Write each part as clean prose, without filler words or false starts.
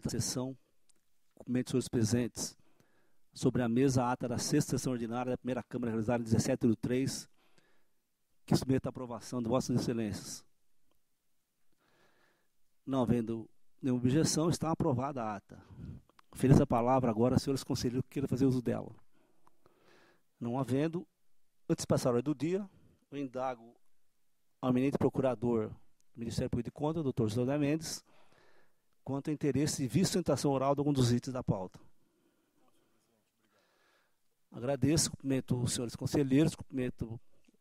aberta a sessão. Cumprimento os senhores presentes. Sobre a mesa, a ata da sexta sessão ordinária da primeira Câmara, realizada em 17/3, que submete à aprovação de Vossas Excelências. Não havendo nenhuma objeção, está aprovada a ata. Ofereço a palavra agora aos senhores conselheiros que queiram fazer uso dela. Não havendo, antes de passar a hora do dia, eu indago ao eminente procurador do Ministério Público de Contas, Dr. José Mendes, quanto ao interesse de sustentação oral de algum dos itens da pauta. Agradeço, cumprimento os senhores conselheiros, cumprimento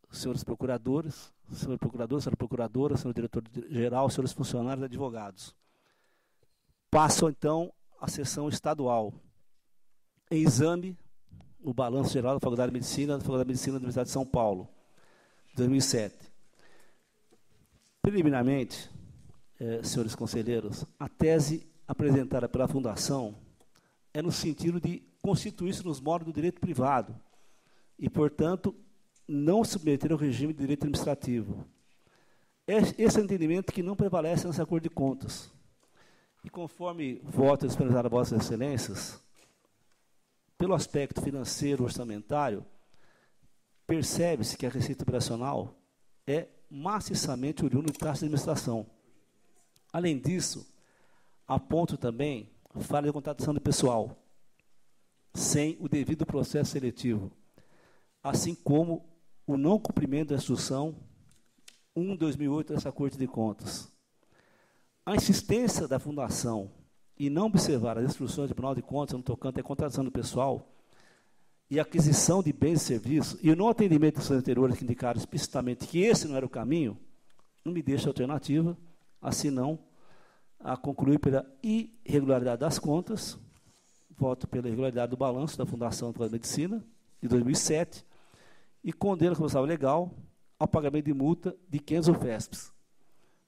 os senhores procuradores, senhor procurador, senhora procuradora, senhor diretor-geral, senhores funcionários e advogados. Passo, então, à sessão estadual. Em exame, o balanço geral da Faculdade de Medicina da Universidade de São Paulo, 2007. Preliminarmente, senhores conselheiros, a tese apresentada pela Fundação é no sentido de constituir-se nos moldes do direito privado e, portanto, não submeter ao regime de direito administrativo. Esse é o entendimento que não prevalece nessa Corte de Contas. E conforme voto disponibilizado a Vossas Excelências, pelo aspecto financeiro orçamentário, percebe-se que a receita operacional é maciçamente oriunda de taxa de administração. Além disso, aponto também falha de contratação de pessoal, sem o devido processo seletivo, assim como o não cumprimento da instrução 1/2008 dessa Corte de Contas. A insistência da Fundação em não observar as instruções do Tribunal de Contas no tocante à contratação do pessoal e aquisição de bens e serviços, e o não atendimento dos anteriores que indicaram explicitamente que esse não era o caminho, não me deixa alternativa, assim não, a concluir pela irregularidade das contas, voto pela irregularidade do balanço da Fundação de Medicina, de 2007, e condeno o responsável legal ao pagamento de multa de 500 UFESPs.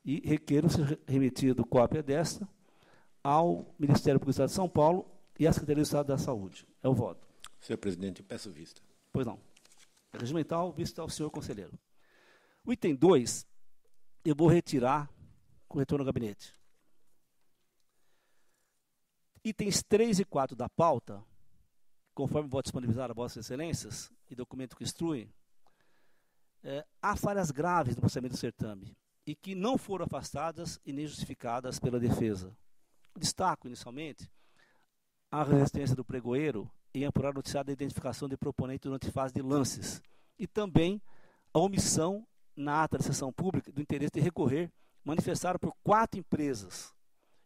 E requeiro ser remetido cópia desta ao Ministério Público do Estado de São Paulo e à Secretaria do Estado da Saúde. É o voto. Senhor presidente, eu peço vista. Pois não. Regimental, vista ao senhor conselheiro. O item 2, eu vou retirar com retorno ao gabinete. Itens 3 e 4 da pauta, conforme voto disponibilizado a Vossas Excelências e documento que instrui, há falhas graves no procedimento do certame e que não foram afastadas e nem justificadas pela defesa. Destaco, inicialmente, a resistência do pregoeiro em apurar o noticiado da identificação de proponente durante fase de lances e também a omissão na ata da sessão pública do interesse de recorrer manifestado por 4 empresas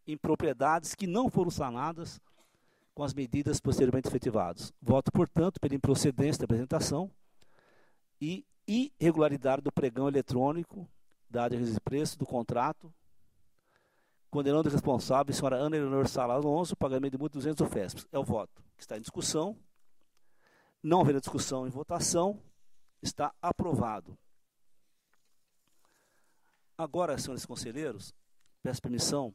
em propriedades que não foram sanadas com as medidas posteriormente efetivadas. Voto, portanto, pela improcedência da apresentação e irregularidade do pregão eletrônico, dado de preço do contrato, condenando o responsável, a senhora Ana Eleonor Sala Alonso, pagamento de multa de 200 UFESPs. É o voto que está em discussão. Não havendo discussão em votação, está aprovado. Agora, senhores conselheiros, peço permissão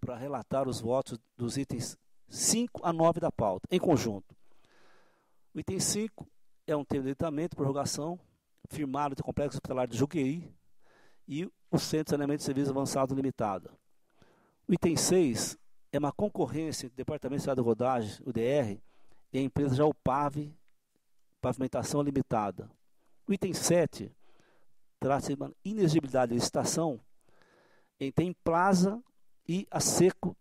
para relatar os votos dos itens 5 a 9 da pauta, em conjunto. O item 5 é um termo de deleitamento, prorrogação, firmado do Complexo Hospitalar de Juqueí e o Centro de Saneamento de Serviços Avançado Limitada. O item 6 é uma concorrência entre o Departamento de Estrada de Rodagem, o DR, e a empresa Jaupave Pavimentação Limitada. O item 7 trata-se de uma inexigibilidade de licitação entre a Implaza e a SECO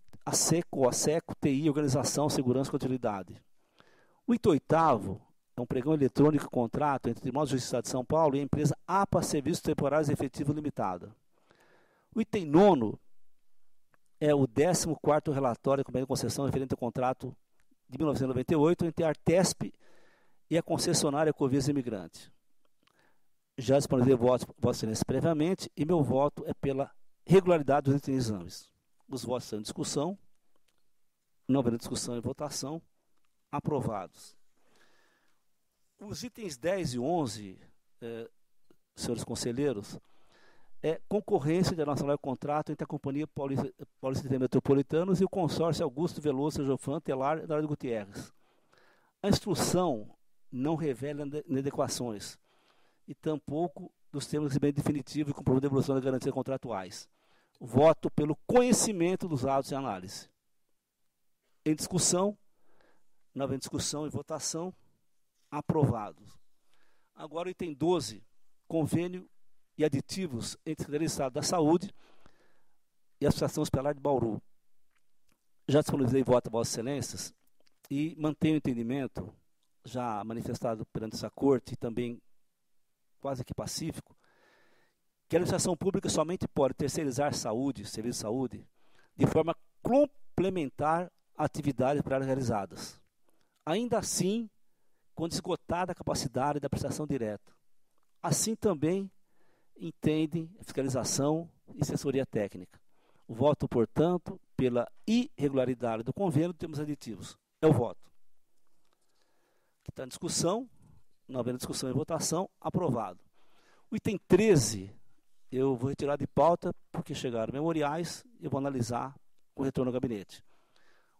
TI, Organização, Segurança e Continuidade. O item 8º é um pregão eletrônico contrato entre o Tribunal de Justiça de São Paulo e a empresa APA Serviços Temporários Efetivo Limitada. O item 9º é o 14º relatório de concessão referente ao contrato de 1998 entre a Artesp e a concessionária Ecovias Imigrante. Já disponibilizei votos, Vossa Excelência, previamente, e meu voto é pela regularidade dos itens de exames. Os votos estão em discussão, não havendo discussão e votação, aprovados. Os itens 10 e 11, senhores conselheiros, é concorrência internacional de contrato entre a Companhia Paulista de Metropolitanos e o consórcio Augusto Veloso Jofran Telar e Eduardo Gutierrez. A instrução não revela inadequações e tampouco dos termos de recebimento definitivo e comprovante de devolução das garantias contratuais. Voto pelo conhecimento dos autos de análise. Em discussão, não havendo discussão e votação, aprovados. Agora o item 12, convênio e aditivos entre a Secretaria de Estado da Saúde e a Associação Hospitalar de Bauru. Já disponibilizei voto a Vossas Excelências e mantenho o entendimento, já manifestado perante essa corte e também quase que pacífico, que a administração pública somente pode terceirizar saúde, serviço de saúde, de forma complementar a atividades para elas realizadas. Ainda assim, quando esgotada a capacidade da prestação direta. Assim também entende a fiscalização e assessoria técnica. O voto, portanto, pela irregularidade do convênio de termos aditivos. É o voto. Que está em discussão, não havendo discussão e votação, aprovado. O item 13, eu vou retirar de pauta, porque chegaram memoriais, e eu vou analisar com retorno ao gabinete.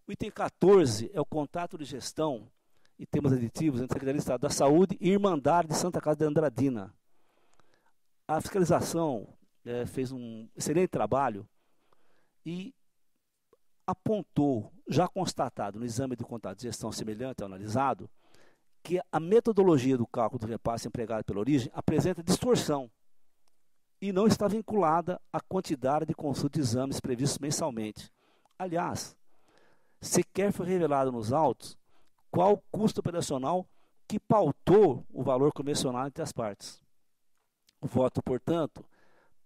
O item 14 é o contrato de gestão e termos aditivos entre a Secretaria de Estado da Saúde e Irmandade de Santa Casa de Andradina. A fiscalização fez um excelente trabalho e apontou, já constatado no exame do contrato de gestão semelhante ao analisado, que a metodologia do cálculo do repasse empregado pela origem apresenta distorção e não está vinculada à quantidade de consulta de exames previstos mensalmente. Aliás, sequer foi revelado nos autos qual o custo operacional que pautou o valor convencional entre as partes. O voto, portanto,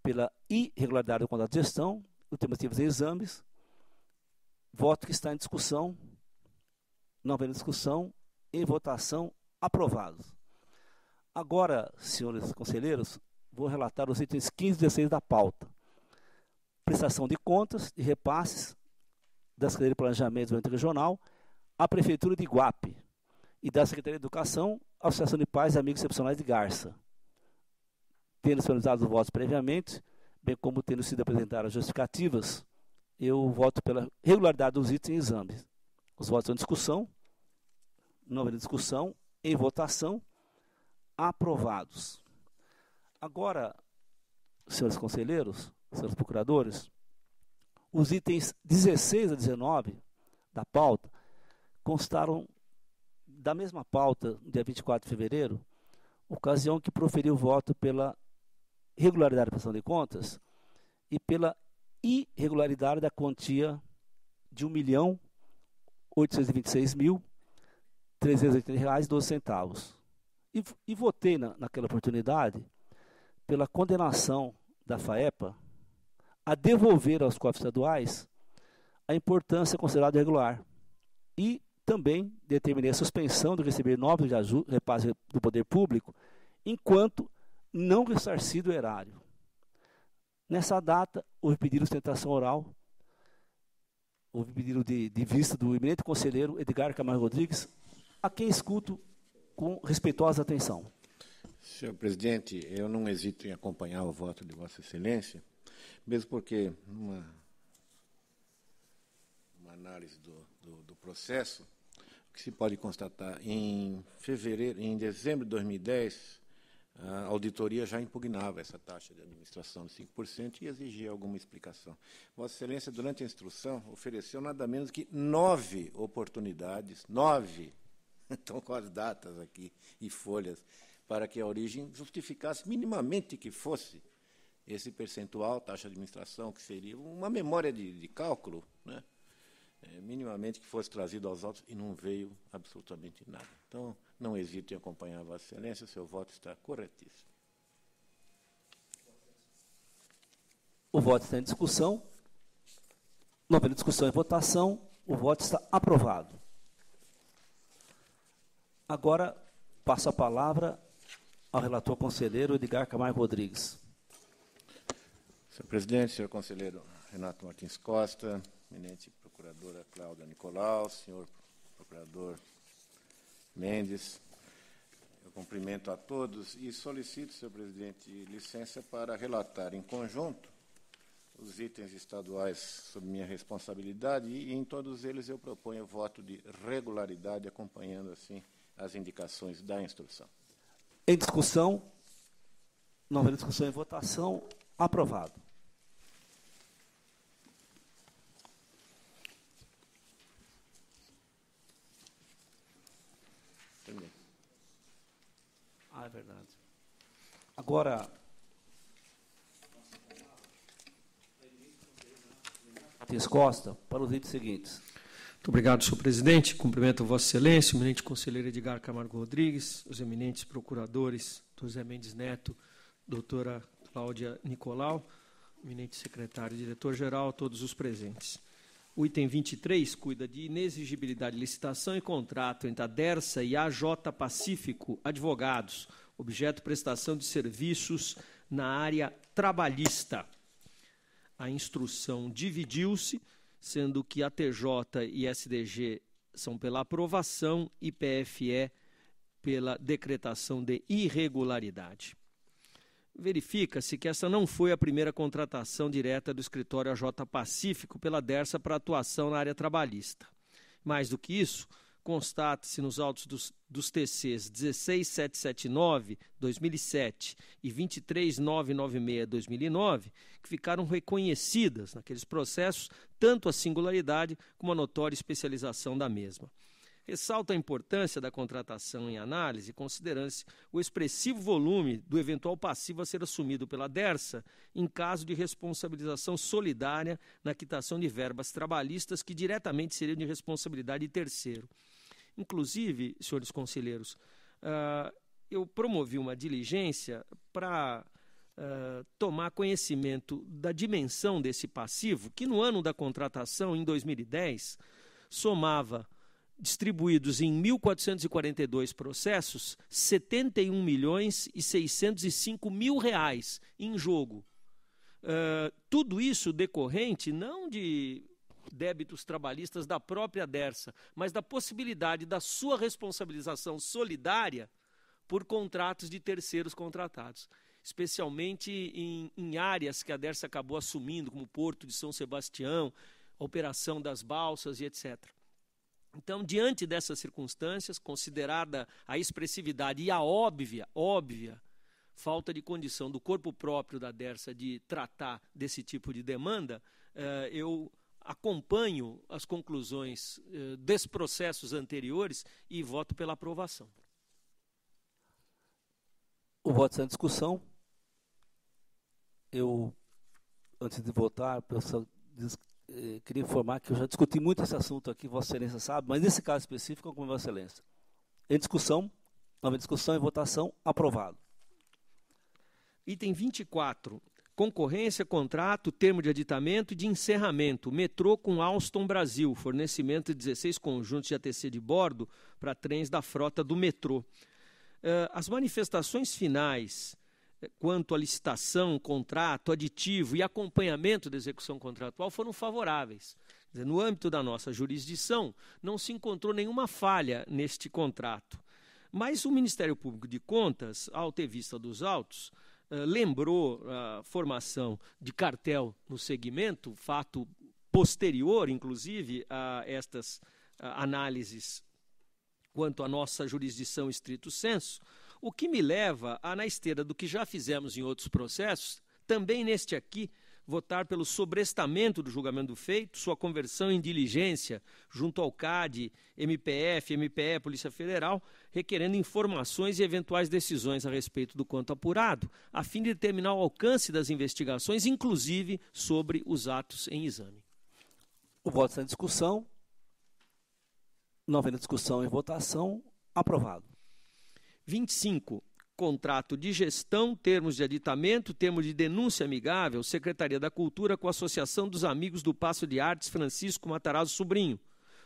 pela irregularidade do contrato de gestão, o tema de exames, voto que está em discussão, não havendo discussão, em votação, aprovados. Agora, senhores conselheiros, vou relatar os itens 15 e 16 da pauta. Prestação de contas e repasses da Secretaria de Planejamento e Desenvolvimento Regional à Prefeitura de Iguape e da Secretaria de Educação à Associação de Pais e Amigos Excepcionais de Garça. Tendo disponibilizado os votos previamente, bem como tendo sido apresentadas as justificativas, eu voto pela regularidade dos itens em exame. Os votos estão em discussão, não havendo discussão, em votação, aprovados. Agora, senhores conselheiros, senhores procuradores, os itens 16 a 19 da pauta constaram da mesma pauta, dia 24 de fevereiro, ocasião que proferiu voto pela regularidade da prestação de contas e pela irregularidade da quantia de R$ 1.826.380,12. E votei naquela oportunidade pela condenação da FAEPA a devolver aos cofres estaduais a importância considerada irregular. E também determinei a suspensão de receber novos repasses do poder público enquanto não ressarcido o erário. Nessa data, houve pedido de sustentação oral, houve pedido de vista do eminente conselheiro Edgar Camargo Rodrigues, a quem escuto com respeitosa atenção. Senhor presidente, eu não hesito em acompanhar o voto de Vossa Excelência, mesmo porque, numa análise do processo, o que se pode constatar, em dezembro de 2010, a auditoria já impugnava essa taxa de administração de 5% e exigia alguma explicação. Vossa Excelência, durante a instrução, ofereceu nada menos que 9 oportunidades, 9, estão com as datas aqui e folhas, para que a origem justificasse minimamente que fosse esse percentual, taxa de administração, que seria uma memória de cálculo, né? Minimamente que fosse trazido aos autos, e não veio absolutamente nada. Então, não hesito em acompanhar a Vossa Excelência, o seu voto está corretíssimo. O voto está em discussão. Não havendo discussão e votação, o voto está aprovado. Agora, passo a palavra ao relator conselheiro Edgar Camargo Rodrigues. Senhor presidente, senhor conselheiro Renato Martins Costa, eminente procuradora Cláudia Nicolau, senhor procurador Mendes, eu cumprimento a todos e solicito, senhor presidente, licença para relatar em conjunto os itens estaduais sob minha responsabilidade e em todos eles eu proponho voto de regularidade, acompanhando assim as indicações da instrução. Em discussão, não havendo discussão em votação, aprovado. é verdade. Agora, Martins Costa, para os itens seguintes. Muito obrigado, senhor presidente. Cumprimento Vossa Excelência, o eminente conselheiro Edgar Camargo Rodrigues, os eminentes procuradores, doutor Zé Mendes Neto, doutora Cláudia Nicolau, eminente secretário e diretor-geral, todos os presentes. O item 23 cuida de inexigibilidade de licitação e contrato entre a DERSA e a AJ Pacífico Advogados, objeto prestação de serviços na área trabalhista. A instrução dividiu-se, sendo que a TJ e SDG são pela aprovação e PFE pela decretação de irregularidade. Verifica-se que essa não foi a primeira contratação direta do escritório AJ Pacífico pela DERSA para atuação na área trabalhista. Mais do que isso, constata-se nos autos dos TCs 16779/2007 e 23996/2009, que ficaram reconhecidas naqueles processos tanto a singularidade como a notória especialização da mesma. Ressalta a importância da contratação em análise, considerando-se o expressivo volume do eventual passivo a ser assumido pela DERSA em caso de responsabilização solidária na quitação de verbas trabalhistas que diretamente seriam de responsabilidade de terceiro. Inclusive, senhores conselheiros, eu promovi uma diligência para tomar conhecimento da dimensão desse passivo, que no ano da contratação, em 2010, somava, distribuídos em 1.442 processos, R$ 71.605.000 em jogo. Tudo isso decorrente não de débitos trabalhistas da própria DERSA, mas da possibilidade da sua responsabilização solidária por contratos de terceiros contratados, especialmente em áreas que a DERSA acabou assumindo, como o Porto de São Sebastião, a operação das balsas e etc. Então, diante dessas circunstâncias, considerada a expressividade e a óbvia falta de condição do corpo próprio da DERSA de tratar desse tipo de demanda, eu acompanho as conclusões desses processos anteriores e voto pela aprovação. O voto está em discussão. Eu, antes de votar, queria informar que eu já discuti muito esse assunto aqui, Vossa Excelência sabe, mas nesse caso específico, com Vossa Excelência. Em discussão, nova discussão e votação, aprovado. Item 24, concorrência, contrato, termo de aditamento e de encerramento, metrô com Alstom Brasil, fornecimento de 16 conjuntos de ATC de bordo para trens da frota do metrô. As manifestações finais quanto à licitação, contrato, aditivo e acompanhamento da execução contratual foram favoráveis. Quer dizer, no âmbito da nossa jurisdição, não se encontrou nenhuma falha neste contrato. Mas o Ministério Público de Contas, ao ter vista dos autos, lembrou a formação de cartel no segmento, fato posterior, inclusive, a estas análises quanto à nossa jurisdição estrito sensu, o que me leva a, na esteira do que já fizemos em outros processos, também neste aqui, votar pelo sobrestamento do julgamento do feito, sua conversão em diligência junto ao CAD, MPF, MPE, Polícia Federal, requerendo informações e eventuais decisões a respeito do quanto apurado, a fim de determinar o alcance das investigações, inclusive sobre os atos em exame. O voto está em discussão. Não havendo discussão e votação, aprovado. 25. Contrato de gestão, termos de aditamento, termo de denúncia amigável, Secretaria da Cultura com a Associação dos Amigos do Paço de Artes Francisco Matarazzo Sobrinho.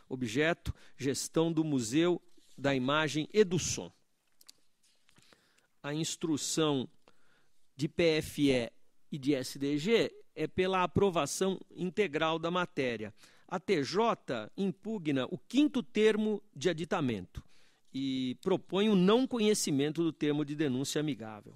Objeto, gestão do Museu da Imagem e do Som. A instrução de PFE e de SDG é pela aprovação integral da matéria. A TJ impugna o 5º termo de aditamento e propõe o não conhecimento do termo de denúncia amigável.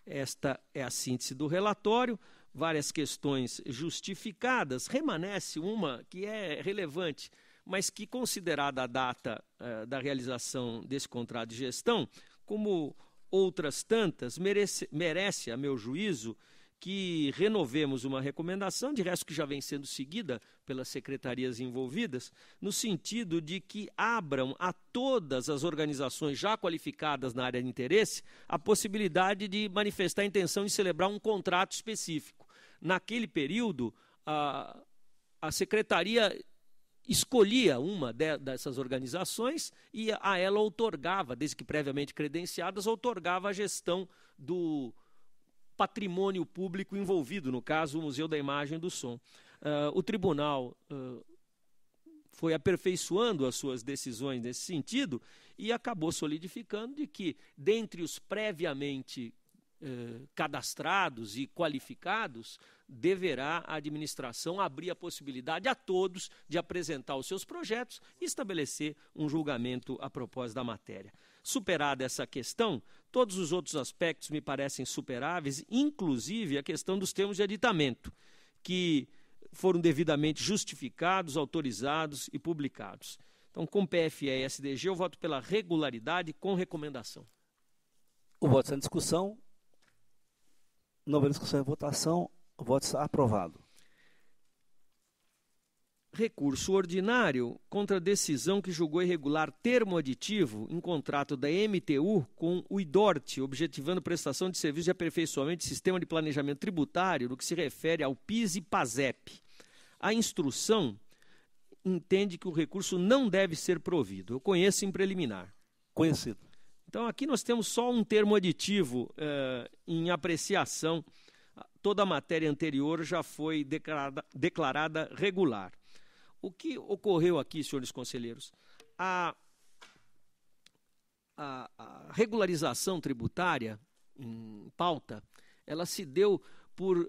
Esta é a síntese do relatório, várias questões justificadas, remanesce uma que é relevante, mas que, considerada a data da realização desse contrato de gestão, como outras tantas, merece, a meu juízo, que renovemos uma recomendação, de resto que já vem sendo seguida pelas secretarias envolvidas, no sentido de que abram a todas as organizações já qualificadas na área de interesse a possibilidade de manifestar a intenção de celebrar um contrato específico. Naquele período, a secretaria escolhia uma dessas organizações e a ela outorgava, desde que previamente credenciadas, outorgava a gestão do patrimônio público envolvido, no caso, o Museu da Imagem e do Som. O tribunal foi aperfeiçoando as suas decisões nesse sentido e acabou solidificando de que, dentre os previamente cadastrados e qualificados, deverá a administração abrir a possibilidade a todos de apresentar os seus projetos e estabelecer um julgamento a propósito da matéria. Superada essa questão, todos os outros aspectos me parecem superáveis, inclusive a questão dos termos de aditamento, que foram devidamente justificados, autorizados e publicados. Então, com PFE e SDG, eu voto pela regularidade com recomendação. O voto está em discussão. Não houver discussão e votação, o voto está aprovado. Recurso ordinário contra a decisão que julgou irregular termo aditivo em contrato da MTU com o IDORT, objetivando prestação de serviço de aperfeiçoamento de sistema de planejamento tributário no que se refere ao PIS e PASEP. A instrução entende que o recurso não deve ser provido. Eu conheço em preliminar. Conhecido. Então, aqui nós temos só um termo aditivo em apreciação. Toda a matéria anterior já foi declarada regular. O que ocorreu aqui, senhores conselheiros? A regularização tributária em pauta, ela se deu por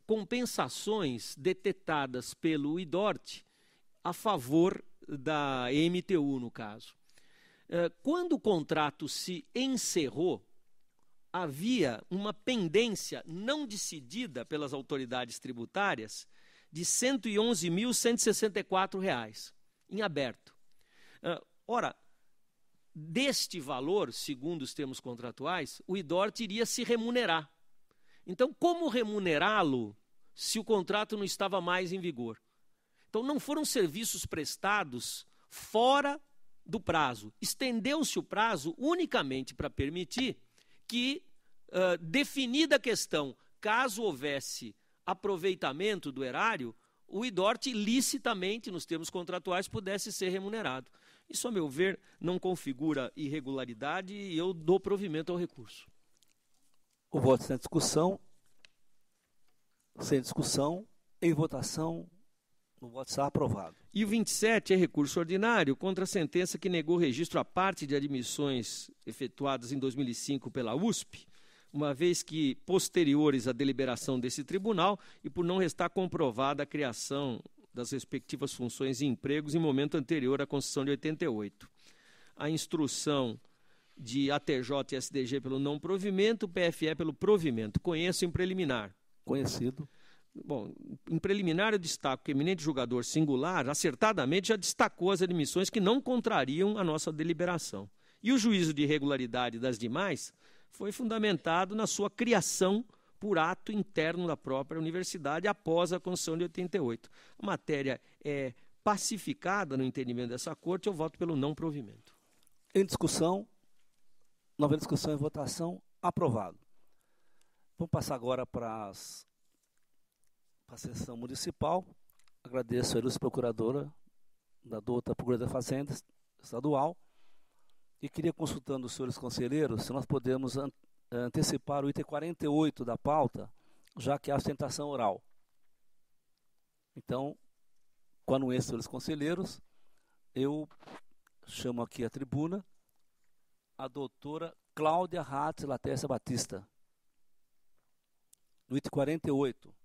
compensações detetadas pelo IDORT a favor da MTU, no caso. Quando o contrato se encerrou, havia uma pendência não decidida pelas autoridades tributárias de R$ 111.164 em aberto. Ora, deste valor, segundo os termos contratuais, o IDORT iria se remunerar. Então, como remunerá-lo se o contrato não estava mais em vigor? Então, não foram serviços prestados fora do prazo. Estendeu-se o prazo unicamente para permitir que, definida a questão, caso houvesse aproveitamento do erário, o IDORT licitamente, nos termos contratuais, pudesse ser remunerado. Isso, a meu ver, não configura irregularidade e eu dou provimento ao recurso. O voto está em discussão. Sem discussão, em votação, o voto está aprovado. E o 27 é recurso ordinário contra a sentença que negou registro à parte de admissões efetuadas em 2005 pela USP, uma vez que posteriores à deliberação desse tribunal e por não restar comprovada a criação das respectivas funções e empregos em momento anterior à Constituição de 88. A instrução de ATJ e SDG pelo não provimento, PFE pelo provimento. Conheço em preliminar. Conhecido. Bom, em preliminar eu destaco que o eminente julgador singular acertadamente já destacou as admissões que não contrariam a nossa deliberação. E o juízo de irregularidade das demais foi fundamentado na sua criação por ato interno da própria universidade após a Constituição de 88. A matéria é pacificada no entendimento dessa corte, eu voto pelo não provimento. Em discussão, não havendo discussão e votação, aprovado. Vamos passar agora para a sessão municipal. Agradeço a ilustre procuradora da douta Procuradoria da Fazenda Estadual e queria, consultando os senhores conselheiros, se nós podemos antecipar o item 48 da pauta, já que há sustentação oral. Então, com a anuência dos senhores conselheiros, eu chamo aqui à tribuna a doutora Cláudia Ratz Latessa Batista. No item 48.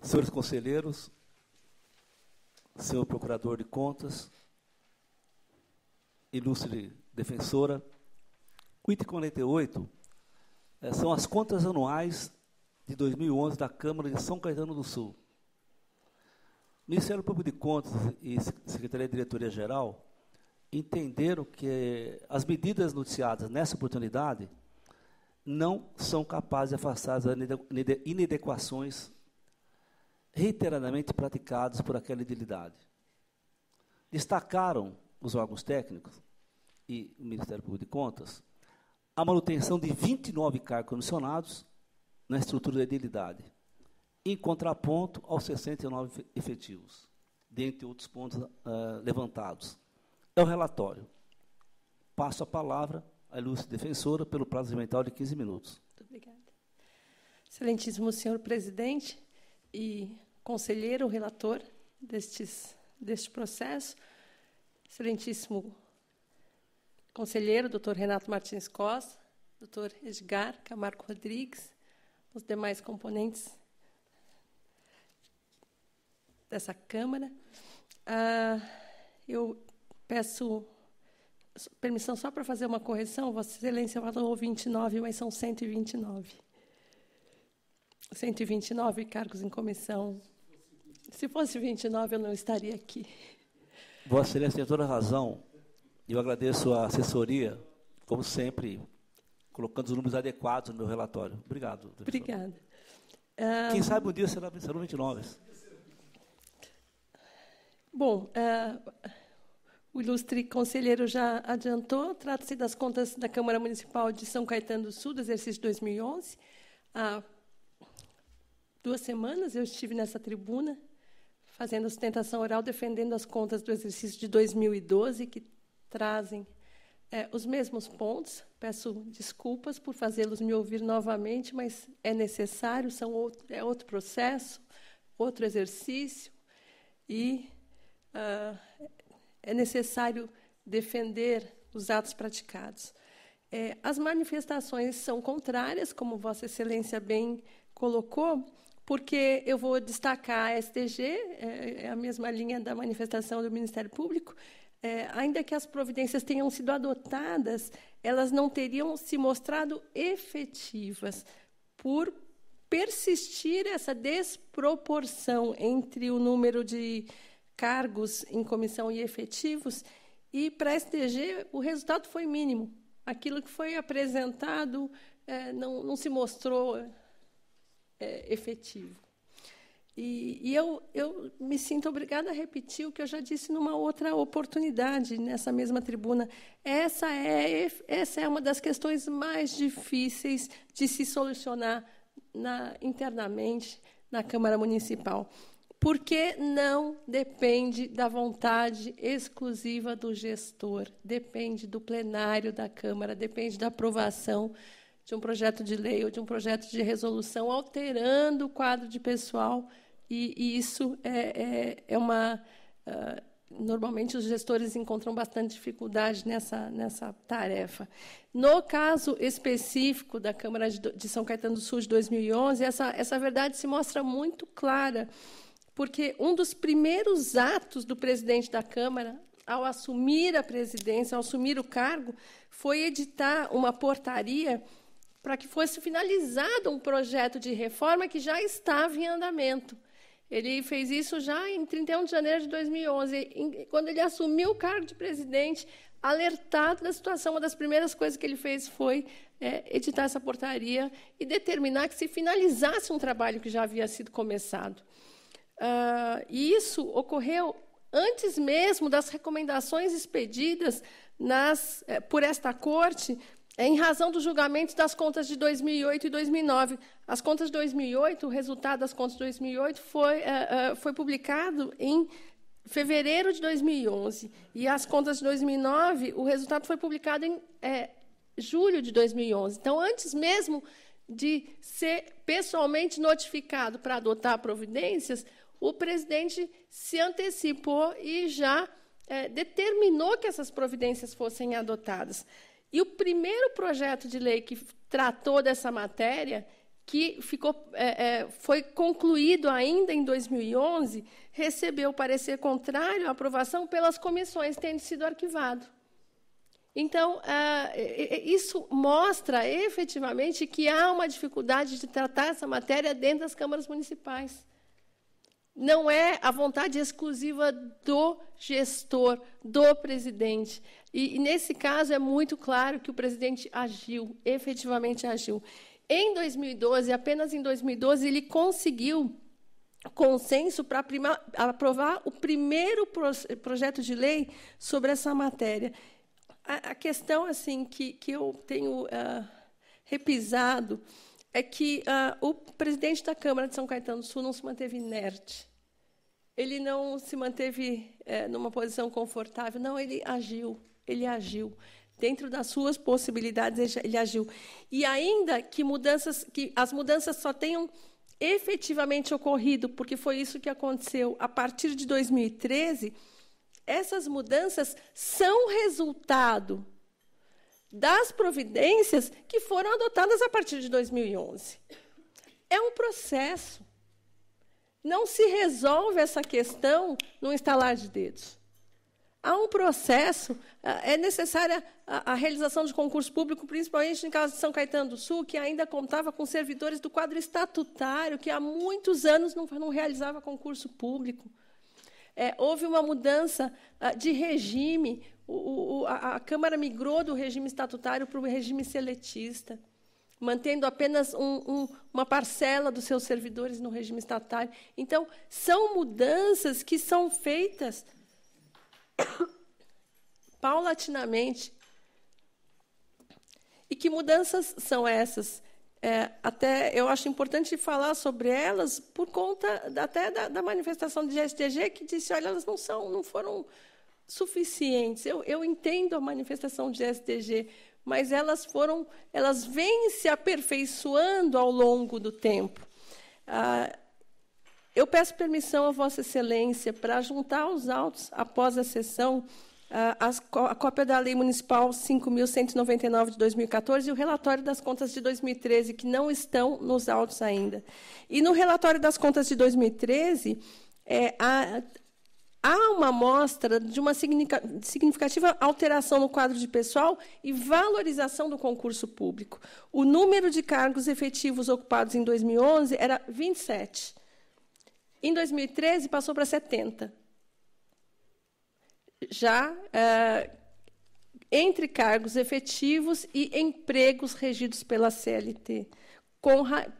Senhores conselheiros, senhor procurador de contas, ilustre defensora, o item 48 são as contas anuais de 2011 da Câmara de São Caetano do Sul. O Ministério Público de Contas e Secretaria de Diretoria-Geral entenderam que as medidas noticiadas nessa oportunidade não são capazes de afastar as inadequações reiteradamente praticadas por aquela entidade. Destacaram os órgãos técnicos e o Ministério Público de Contas a manutenção de 29 cargos comissionados na estrutura da edilidade, em contraponto aos 69 efetivos, dentre outros pontos levantados. É o relatório. Passo a palavra à ilustre defensora pelo prazo mental de 15 minutos. Muito obrigada. Excelentíssimo senhor presidente e conselheiro, relator deste processo, excelentíssimo conselheiro, doutor Renato Martins Costa, doutor Edgar Camargo Rodrigues, os demais componentes dessa Câmara. Eu peço permissão só para fazer uma correção. Vossa Excelência falou 29, mas são 129. 129 cargos em comissão. Se fosse 29, eu não estaria aqui. Vossa Excelência tem toda a razão. Eu agradeço a assessoria, como sempre, colocando os números adequados no meu relatório. Obrigado. Obrigada. Quem sabe um dia serão 29. Bom, o ilustre conselheiro já adiantou, trata-se das contas da Câmara Municipal de São Caetano do Sul, do exercício 2011. Há 2 semanas eu estive nessa tribuna, fazendo sustentação oral, defendendo as contas do exercício de 2012, que trazem os mesmos pontos. Peço desculpas por fazê-los me ouvir novamente, mas é necessário, é outro processo, outro exercício, e é necessário defender os atos praticados. As manifestações são contrárias, como Vossa Excelência bem colocou, porque eu vou destacar a STG, é a mesma linha da manifestação do Ministério Público. Ainda que as providências tenham sido adotadas, elas não teriam se mostrado efetivas, por persistir essa desproporção entre o número de cargos em comissão e efetivos, e para a STG o resultado foi mínimo. Aquilo que foi apresentado não se mostrou efetivo. E eu me sinto obrigada a repetir o que eu já disse numa outra oportunidade, nessa mesma tribuna. Essa é uma das questões mais difíceis de se solucionar internamente na Câmara Municipal, porque não depende da vontade exclusiva do gestor, depende do plenário da Câmara, depende da aprovação de um projeto de lei ou de um projeto de resolução alterando o quadro de pessoal, e isso normalmente os gestores encontram bastante dificuldade nessa tarefa. No caso específico da Câmara de São Caetano do Sul de 2011, essa verdade se mostra muito clara, porque um dos primeiros atos do presidente da Câmara, ao assumir a presidência, ao assumir o cargo, foi editar uma portaria para que fosse finalizado um projeto de reforma que já estava em andamento. Ele fez isso já em 31 de janeiro de 2011. Quando ele assumiu o cargo de presidente, alertado da situação, uma das primeiras coisas que ele fez foi editar essa portaria e determinar que se finalizasse um trabalho que já havia sido começado. E isso ocorreu antes mesmo das recomendações expedidas por esta Corte, em razão dos julgamentos das contas de 2008 e 2009. As contas de 2008, o resultado das contas de 2008 foi publicado em fevereiro de 2011. E as contas de 2009, o resultado foi publicado em julho de 2011. Então, antes mesmo de ser pessoalmente notificado para adotar providências, o presidente se antecipou e já determinou que essas providências fossem adotadas. E o primeiro projeto de lei que tratou dessa matéria, que foi concluído ainda em 2011, recebeu parecer contrário à aprovação pelas comissões, tendo sido arquivado. Então, isso mostra efetivamente que há uma dificuldade de tratar essa matéria dentro das câmaras municipais. Não é a vontade exclusiva do gestor, do presidente. E, nesse caso, é muito claro que o presidente agiu, efetivamente agiu. Em 2012, apenas em 2012, ele conseguiu consenso para aprovar o primeiro projeto de lei sobre essa matéria. A questão assim que eu tenho repisado é que o presidente da Câmara de São Caetano do Sul não se manteve inerte. Ele não se manteve numa posição confortável. Não, ele agiu. Dentro das suas possibilidades, ele agiu. E ainda que as mudanças só tenham efetivamente ocorrido, porque foi isso que aconteceu a partir de 2013, essas mudanças são resultado das providências que foram adotadas a partir de 2011. É um processo. Não se resolve essa questão num estalar de dedos. Há um processo, é necessária a realização de concurso público, principalmente no caso de São Caetano do Sul, que ainda contava com servidores do quadro estatutário, que há muitos anos não realizava concurso público. Houve uma mudança de regime, a Câmara migrou do regime estatutário para o regime seletista, mantendo apenas uma parcela dos seus servidores no regime estatutário. Então, são mudanças que são feitas paulatinamente. E que mudanças são essas? Até eu acho importante falar sobre elas por conta até da manifestação do GSTG, que disse, olha, elas não foram suficientes. Eu entendo a manifestação do GSTG, mas elas vêm se aperfeiçoando ao longo do tempo. Eu peço permissão a Vossa Excelência para juntar aos autos, após a sessão, a cópia da Lei Municipal 5.199 de 2014 e o relatório das contas de 2013, que não estão nos autos ainda. E, no relatório das contas de 2013, há uma amostra de uma significativa alteração no quadro de pessoal e valorização do concurso público. O número de cargos efetivos ocupados em 2011 era 27. Em 2013, passou para 70. Já entre cargos efetivos e empregos regidos pela CLT,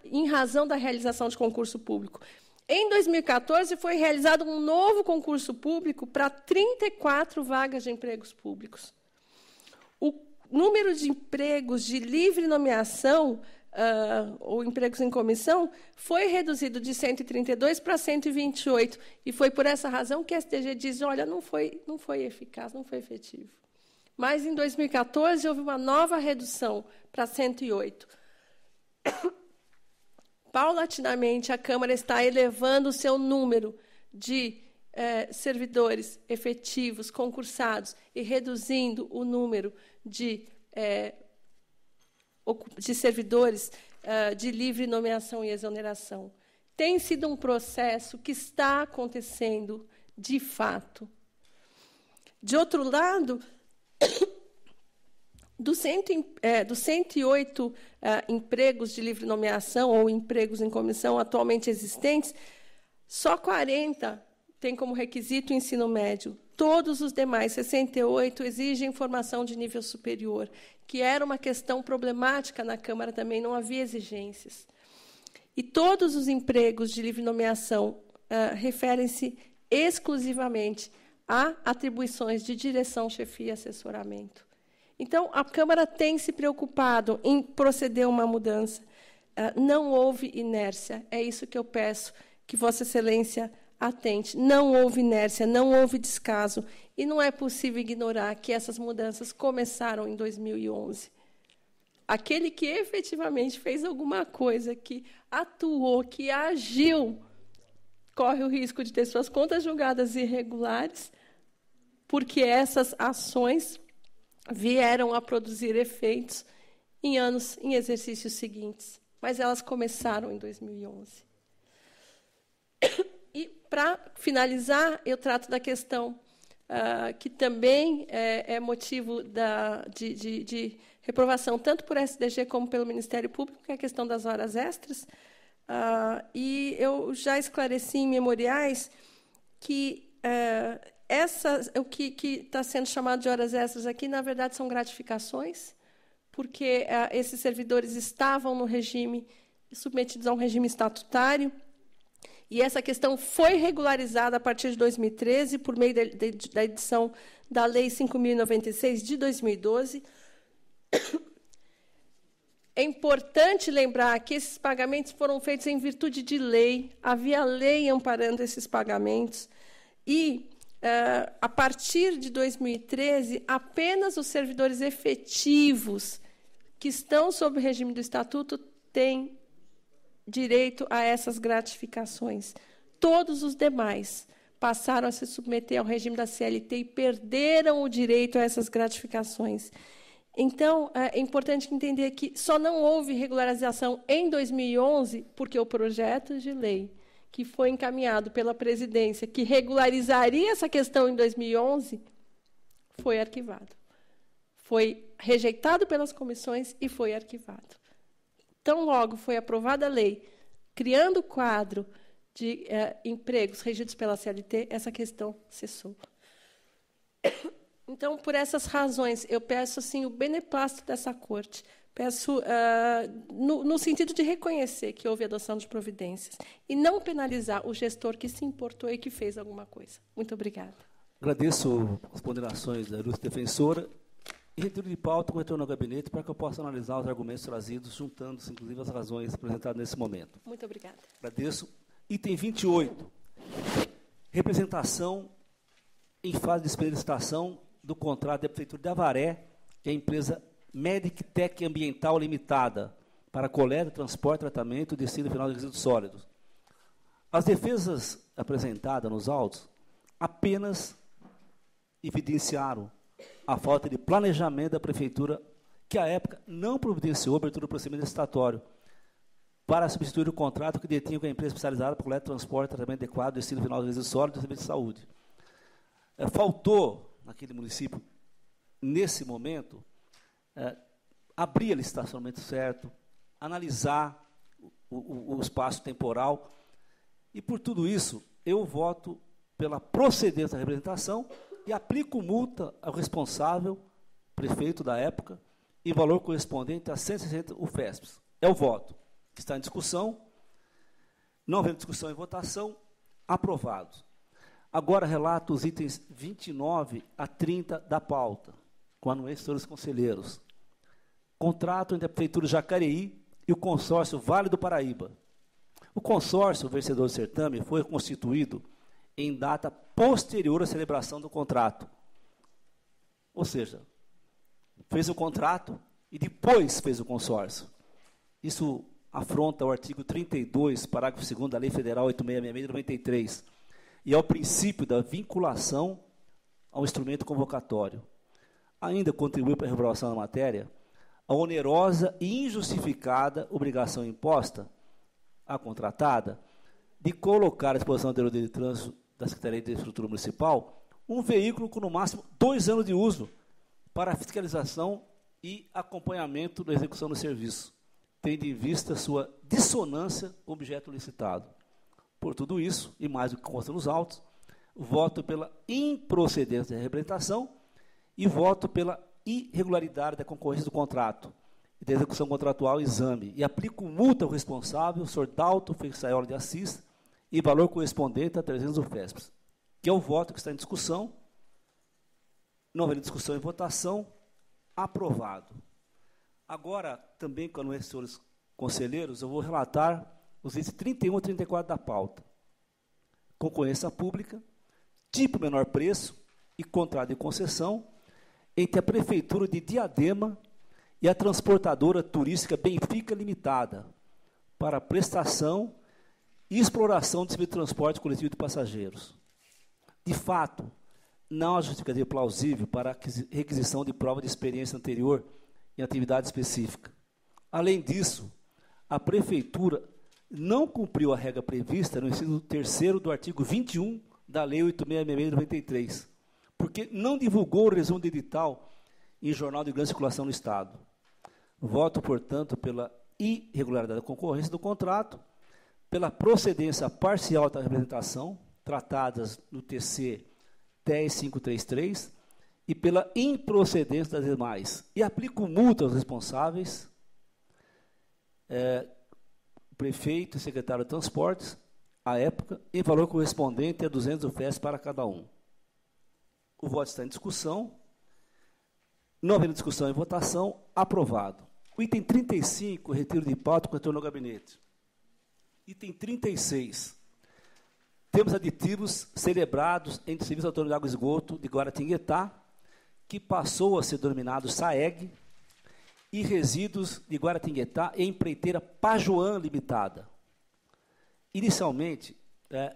em razão da realização de concurso público. Em 2014, foi realizado um novo concurso público para 34 vagas de empregos públicos. O número de empregos de livre nomeação, ou empregos em comissão, foi reduzido de 132 para 128. E foi por essa razão que a STG diz, olha, não foi eficaz, não foi efetivo. Mas, em 2014, houve uma nova redução para 108. Paulatinamente, a Câmara está elevando o seu número de servidores efetivos, concursados, e reduzindo o número de servidores de livre nomeação e exoneração. Tem sido um processo que está acontecendo de fato. De outro lado, dos 108 empregos de livre nomeação ou empregos em comissão atualmente existentes, só 40 têm como requisito o ensino médio. Todos os demais, 68, exigem formação de nível superior, que era uma questão problemática na Câmara também, não havia exigências. E todos os empregos de livre nomeação referem-se exclusivamente a atribuições de direção, chefia e assessoramento. Então, a Câmara tem se preocupado em proceder a uma mudança. Não houve inércia. É isso que eu peço que Vossa Excelência atente. Não houve inércia, não houve descaso. E não é possível ignorar que essas mudanças começaram em 2011. Aquele que efetivamente fez alguma coisa, que atuou, que agiu, corre o risco de ter suas contas julgadas irregulares, porque essas ações vieram a produzir efeitos em exercícios seguintes. Mas elas começaram em 2011. E, para finalizar, eu trato da questão que também é motivo de reprovação, tanto por SDG como pelo Ministério Público, que é a questão das horas extras. E eu já esclareci em memoriais que o que está sendo chamado de horas extras aqui, na verdade, são gratificações, porque esses servidores estavam no regime, submetidos a um regime estatutário, e essa questão foi regularizada a partir de 2013, por meio da edição da Lei 5.096, de 2012. É importante lembrar que esses pagamentos foram feitos em virtude de lei, havia lei amparando esses pagamentos, e, a partir de 2013, apenas os servidores efetivos que estão sob o regime do Estatuto têm direito a essas gratificações. Todos os demais passaram a se submeter ao regime da CLT e perderam o direito a essas gratificações. Então, é importante entender que só não houve regularização em 2011 porque o projeto de lei que foi encaminhado pela presidência, que regularizaria essa questão em 2011, foi arquivado. Foi rejeitado pelas comissões e foi arquivado. Tão logo foi aprovada a lei, criando o quadro de empregos regidos pela CLT, essa questão cessou. Então, por essas razões, eu peço assim, o beneplácito dessa Corte. Peço no sentido de reconhecer que houve adoção de providências e não penalizar o gestor que se importou e que fez alguma coisa. Muito obrigada. Agradeço as ponderações da ilustre defensora. E retiro de pauta com o retorno ao gabinete para que eu possa analisar os argumentos trazidos, juntando-se, inclusive, as razões apresentadas nesse momento. Muito obrigada. Agradeço. Item 28. Representação em fase de licitação do contrato da Prefeitura de Avaré, que é a empresa Medictec Ambiental Limitada, para coleta, transporte, tratamento e destino final de resíduos sólidos. As defesas apresentadas nos autos apenas evidenciaram a falta de planejamento da Prefeitura, que, à época, não providenciou a abertura do procedimento licitatório para substituir o contrato que detinha com a empresa especializada para coleta, transporte, tratamento adequado, destino final de resíduos sólidos e serviço de saúde. Faltou, naquele município, nesse momento, abrir a licitação no momento certo, analisar o espaço temporal, e, por tudo isso, eu voto pela procedência da representação e aplico multa ao responsável, prefeito da época, em valor correspondente a 160 UFESPs. É o voto que está em discussão. Não havendo discussão e votação, aprovado. Agora relato os itens 29 a 30 da pauta, com anuência, senhores conselheiros. Contrato entre a Prefeitura de Jacareí e o consórcio Vale do Paraíba. O consórcio vencedor do certame foi constituído em data posterior à celebração do contrato. Ou seja, fez o contrato e depois fez o consórcio. Isso afronta o artigo 32, parágrafo 2º da Lei Federal 8666 de 93, e ao princípio da vinculação ao instrumento convocatório. Ainda contribuiu para a reprovação da matéria a onerosa e injustificada obrigação imposta à contratada de colocar à disposição da Diretoria de Trânsito da Secretaria de Infraestrutura Municipal um veículo com, no máximo, 2 anos de uso para fiscalização e acompanhamento da execução do serviço, tendo em vista sua dissonância com o objeto licitado. Por tudo isso, e mais do que consta nos autos, voto pela improcedência da representação e voto pela irregularidade da concorrência do contrato e da execução contratual e exame, e aplico multa ao responsável, o senhor Dalto Feixaiola de Assis, e valor correspondente a 300 UFESPs, que é o voto que está em discussão. Não havendo discussão e votação, aprovado. Agora, também com os senhores conselheiros, eu vou relatar os itens 31 e 34 da pauta. Concorrência pública, tipo menor preço e contrato de concessão entre a Prefeitura de Diadema e a transportadora turística Benfica Limitada para prestação e exploração de serviço de transporte coletivo de passageiros. De fato, não há justificativa plausível para a requisição de prova de experiência anterior em atividade específica. Além disso, a Prefeitura não cumpriu a regra prevista no inciso 3º do artigo 21 da Lei 8666 de 93, porque não divulgou o resumo do edital em jornal de grande circulação no Estado. Voto, portanto, pela irregularidade da concorrência do contrato, pela procedência parcial da representação, tratadas no TC 10533, e pela improcedência das demais. E aplico multa aos responsáveis, prefeito e secretário de Transportes, à época, em valor correspondente a 200 UFES para cada um. O voto está em discussão. Não havendo discussão e votação, aprovado. O item 35, retiro de pauta com retorno ao gabinete. Item 36, temos aditivos celebrados entre o Serviço Autônomo de Água e Esgoto de Guaratinguetá, que passou a ser denominado SAEG, e resíduos de Guaratinguetá e empreiteira Pajoan Limitada. Inicialmente,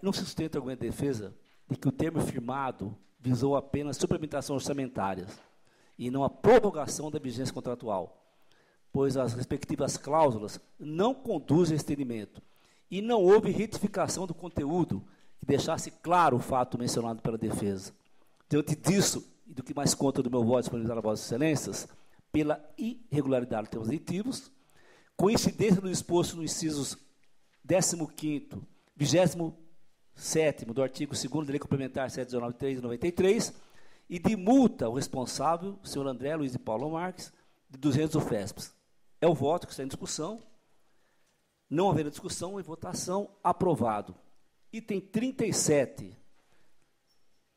não se sustenta argumento de defesa de que o termo firmado visou apenas suplementação orçamentária e não a prorrogação da vigência contratual, pois as respectivas cláusulas não conduzem a estendimento e não houve retificação do conteúdo que deixasse claro o fato mencionado pela defesa. Diante disso, e do que mais conta do meu voto disponibilizado a Vossas Excelências, pela irregularidade dos termos aditivos, coincidência no disposto no incisos 15º, 27º do artigo 2º da Lei Complementar 793 de 93, e de multa ao responsável, o senhor André Luiz de Paulo Marques, de 200 UFESPs. É o voto que está em discussão. Não havendo discussão e votação, aprovado. Item 37,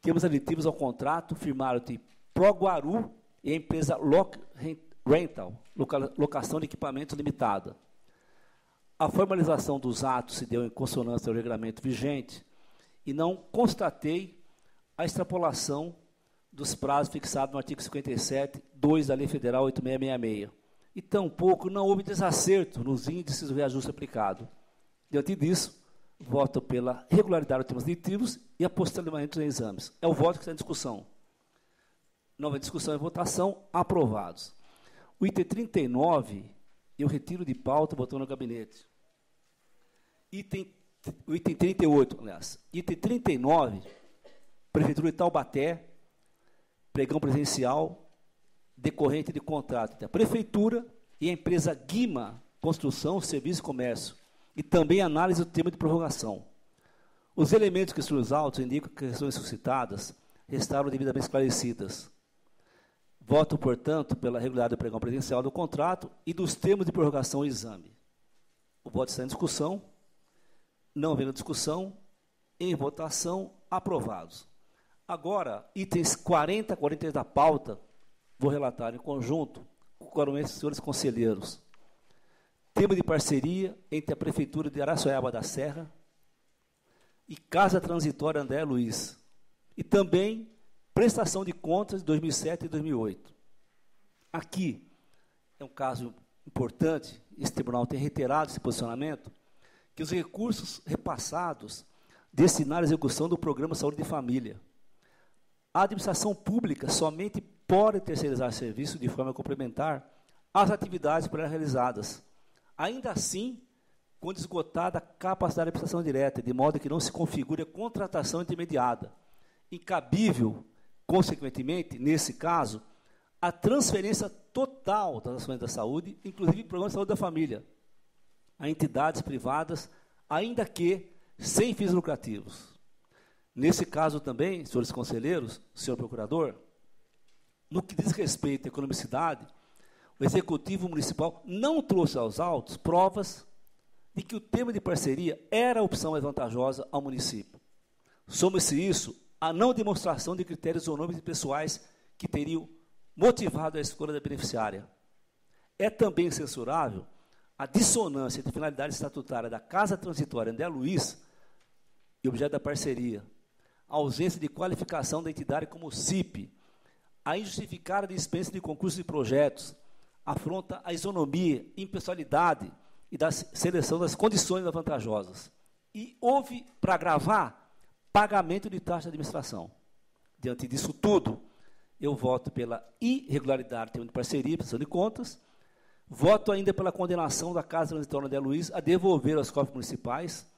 temos aditivos ao contrato firmado de Proguaru e a empresa Rental, locação de equipamentos limitada. A formalização dos atos se deu em consonância ao regulamento vigente e não constatei a extrapolação dos prazos fixados no artigo 57(2) da Lei Federal 8666. E tampouco não houve desacerto nos índices do reajuste aplicado. Diante disso, voto pela regularidade dos termos aditivos e apostilamento dos exames. É o voto que está em discussão. Não houve discussão e votação, aprovados. O item 39, eu retiro de pauta, botando no gabinete. O item 38, aliás. Item 39, Prefeitura de Taubaté, pregão presencial, decorrente de contrato entre a Prefeitura e a empresa Guima Construção, Serviço e Comércio, e também análise do tema de prorrogação. Os elementos que estão nos autos indicam que as questões suscitadas restaram devidamente esclarecidas. Voto, portanto, pela regularidade do pregão presencial do contrato e dos termos de prorrogação e exame. O voto está em discussão. Não havendo discussão, em votação, aprovados. Agora, itens 40 e 43 da pauta, vou relatar em conjunto com os senhores conselheiros. Tema de parceria entre a Prefeitura de Araçoiaba da Serra e Casa Transitória André Luiz. E também prestação de contas de 2007 e 2008. Aqui é um caso importante, esse tribunal tem reiterado esse posicionamento, que os recursos repassados destinaram à execução do Programa Saúde de Família. A administração pública somente pode terceirizar serviço de forma complementar às atividades por ela realizadas. Ainda assim, quando esgotada a capacidade de prestação direta, de modo que não se configure a contratação intermediada. Incabível, consequentemente, nesse caso, a transferência total das ações da saúde, inclusive o Programa de Saúde da Família, a entidades privadas, ainda que sem fins lucrativos. Nesse caso também, senhores conselheiros, senhor procurador, no que diz respeito à economicidade, o Executivo Municipal não trouxe aos autos provas de que o tema de parceria era a opção mais vantajosa ao município. Soma-se isso à não demonstração de critérios econômicos e pessoais que teriam motivado a escolha da beneficiária. É também censurável a dissonância entre a finalidade estatutária da Casa Transitória André Luiz e objeto da parceria, a ausência de qualificação da entidade como CIP, a injustificada dispensa de concursos e projetos, afronta a isonomia, impessoalidade e da seleção das condições vantajosas. E houve, para agravar, pagamento de taxa de administração. Diante disso tudo, eu voto pela irregularidade do termo de parceria, prestação de contas, voto ainda pela condenação da Casa Transitória André Luiz a devolver aos cofres municipais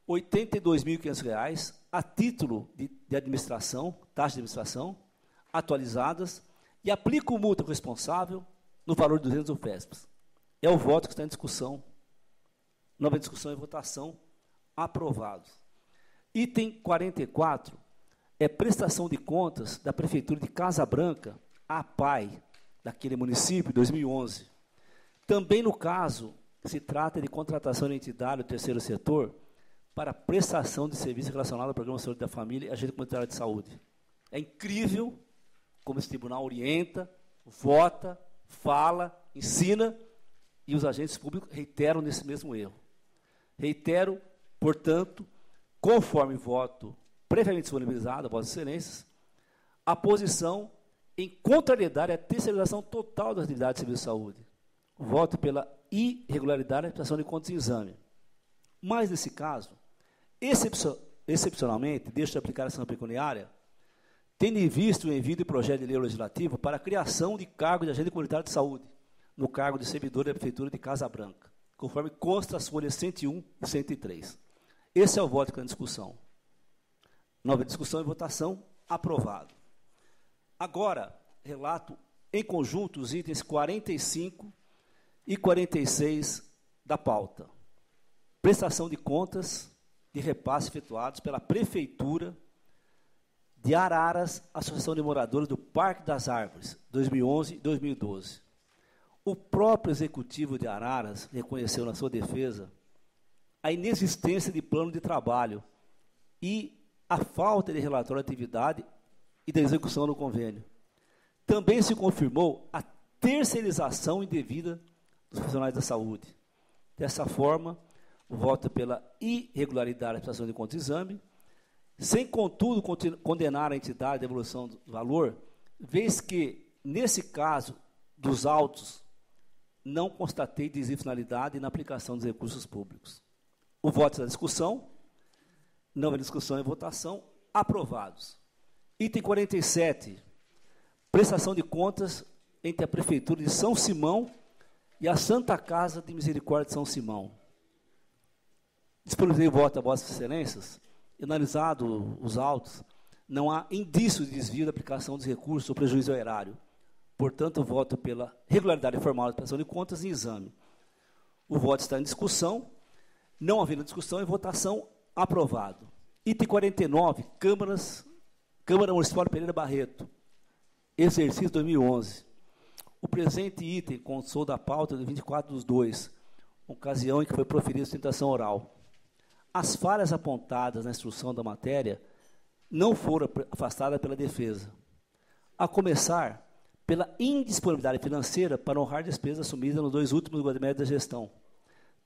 R$ 82.500 a título de administração, taxa de administração, atualizadas e aplico multa ao responsável no valor de 200 UFESPs. É o voto que está em discussão. Nova discussão e votação. Aprovados. Item 44 é prestação de contas da Prefeitura de Casa Branca à PAI, daquele município, 2011. Também, no caso, se trata de contratação de entidade do terceiro setor para prestação de serviço relacionado ao Programa de Saúde da Família e Agente Comunitário de Saúde. É incrível como esse tribunal orienta, vota, fala, ensina, e os agentes públicos reiteram nesse mesmo erro. Reitero, portanto, conforme voto previamente disponibilizado, Vossas Excelências, a posição em contrariedade à terceirização total das atividades de serviço de saúde. Voto pela irregularidade da prestação de contas em exame. Mas, nesse caso, excepcionalmente, deixo de aplicar a ação pecuniária, tendo em vista o envio de projeto de lei legislativo para a criação de cargo de agente comunitário de saúde, no cargo de servidor da Prefeitura de Casa Branca, conforme consta as folhas 101 e 103. Esse é o voto que está em discussão. Nova discussão e votação, aprovado. Agora, relato em conjunto os itens 45 e 46 da pauta. Prestação de contas de repasse efetuados pela Prefeitura de Araras, Associação de Moradores do Parque das Árvores, 2011 e 2012. O próprio Executivo de Araras reconheceu na sua defesa a inexistência de plano de trabalho e a falta de relatório de atividade e da execução do convênio. Também se confirmou a terceirização indevida dos profissionais da saúde. Dessa forma, o voto pela irregularidade da prestação de contas de exame, sem, contudo, condenar a entidade à devolução do valor, vez que, nesse caso dos autos, não constatei desvio de finalidade na aplicação dos recursos públicos. O voto da discussão, nova discussão e votação, aprovados. Item 47, prestação de contas entre a Prefeitura de São Simão e a Santa Casa de Misericórdia de São Simão. Disponibilizei o voto a Vossas Excelências, e analisado os autos, não há indício de desvio da aplicação dos recursos ou prejuízo ao erário. Portanto, voto pela regularidade formal da prestação de contas em exame. O voto está em discussão, não havendo discussão e votação, aprovado. Item 49, Câmara Municipal de Pereira Barreto, exercício 2011. O presente item constou da pauta de 24/2, ocasião em que foi proferida sustentação oral. As falhas apontadas na instrução da matéria não foram afastadas pela defesa, a começar pela indisponibilidade financeira para honrar despesas assumidas nos 2 últimos quadrimestres da gestão.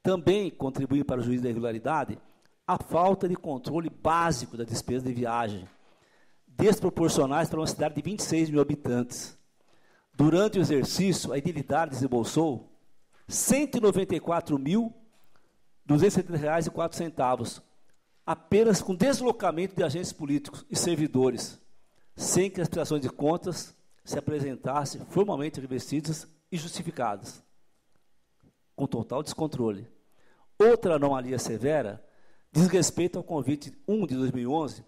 Também contribuiu para o juízo da irregularidade a falta de controle básico da despesa de viagem, desproporcionais para uma cidade de 26 mil habitantes. Durante o exercício, a idilidade desembolsou R$ 194.270,04, apenas com deslocamento de agentes políticos e servidores, sem que as prestações de contas se apresentassem formalmente revestidas e justificadas, com total descontrole. Outra anomalia severa diz respeito ao convite 1 de 2011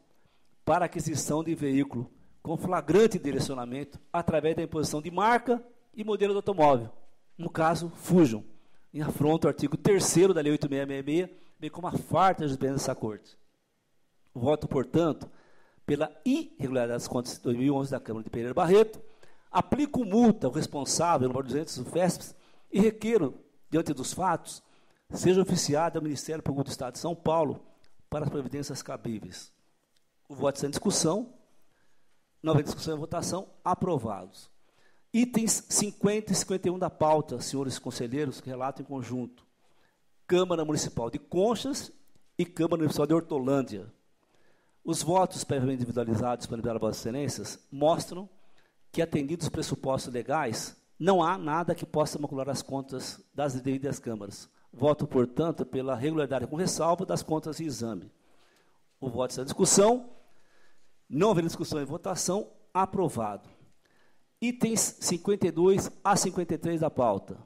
para aquisição de veículo com flagrante direcionamento através da imposição de marca e modelo do automóvel, no caso, Fusion, em afronta ao artigo 3º da Lei 8666, bem como a farta jurisprudência dessa Corte. Voto, portanto, pela irregularidade das contas de 2011 da Câmara de Pereira Barreto, aplico multa ao responsável no valor de 200 UFESPs e requeiro, diante dos fatos, seja oficiado ao Ministério Público do Estado de São Paulo para as providências cabíveis. O voto está em discussão, nova discussão e votação, aprovados. Itens 50 e 51 da pauta, senhores conselheiros, que relatam em conjunto. Câmara Municipal de Conchas e Câmara Municipal de Hortolândia. Os votos previamente individualizados disponibilizados a Vossas Excelências mostram que, atendidos os pressupostos legais, não há nada que possa macular as contas das devidas câmaras. Voto, portanto, pela regularidade com ressalva das contas em exame. O voto está em discussão, não havendo discussão e votação, aprovado. Itens 52 a 53 da pauta,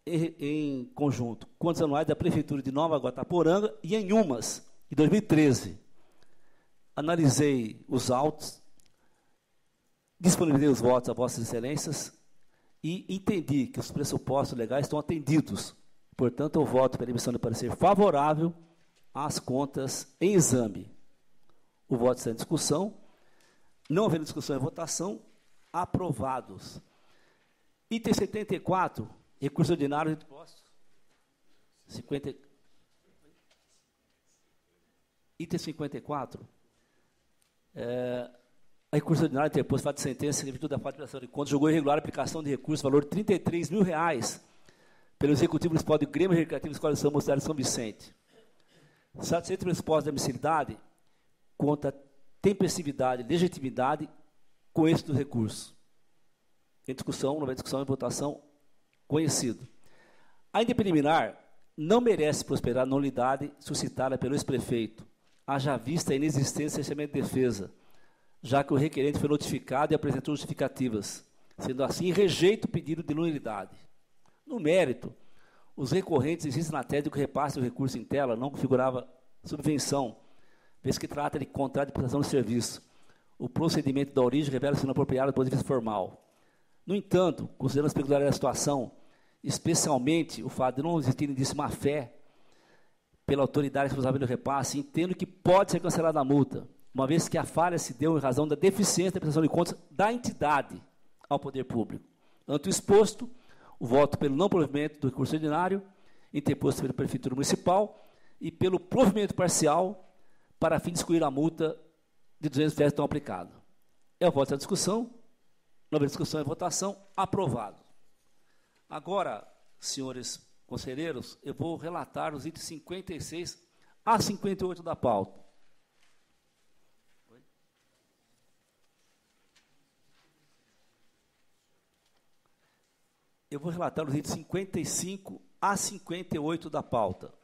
em conjunto, contas anuais da Prefeitura de Nova Guataporanga e Anhumas, de 2013. Analisei os autos disponibilizei os votos a Vossas Excelências e entendi que os pressupostos legais estão atendidos. Portanto, eu voto pela emissão de parecer favorável às contas em exame. O voto está em discussão. Não havendo discussão e votação, aprovados. Item 74, recurso ordinário de impostos. 50. Item 54. A recurso ordinário interposto fato de sentença em virtude da falta de prestação de contas, julgou irregular a aplicação de recurso valor de R$ 33.000 pelo Executivo Municipal do Grêmio Recreativo Escola de São Mocidade de São Vicente. Satisfeito o pressuposto de admissibilidade, conta tempestividade, legitimidade com êxito do recurso. Em discussão, não houver discussão em votação, conhecido. Ainda preliminar, não merece prosperar a nulidade suscitada pelo ex-prefeito, haja vista a inexistência do instrumento de defesa, já que o requerente foi notificado e apresentou justificativas. Sendo assim, rejeita o pedido de nulidade. No mérito, os recorrentes insistem na tese de que o repasse do recurso em tela não configurava subvenção, vez que trata de contrato de prestação de serviço. O procedimento da origem revela-se inapropriado do ponto de vista formal. No entanto, considerando as peculiaridades da situação, especialmente o fato de não existir indício de má-fé pela autoridade responsável pelo repasse, entendo que pode ser cancelada a multa, uma vez que a falha se deu em razão da deficiência da prestação de contas da entidade ao poder público. Ante o exposto, o voto pelo não provimento do recurso ordinário, interposto pela Prefeitura Municipal, e pelo provimento parcial, para fim de excluir a multa de R$200 tão aplicada. É o voto da discussão. Não haver discussão e votação, aprovado. Agora, senhores conselheiros, eu vou relatar os itens 56 a 58 da pauta. Eu vou relatar os itens 55 a 58 da pauta.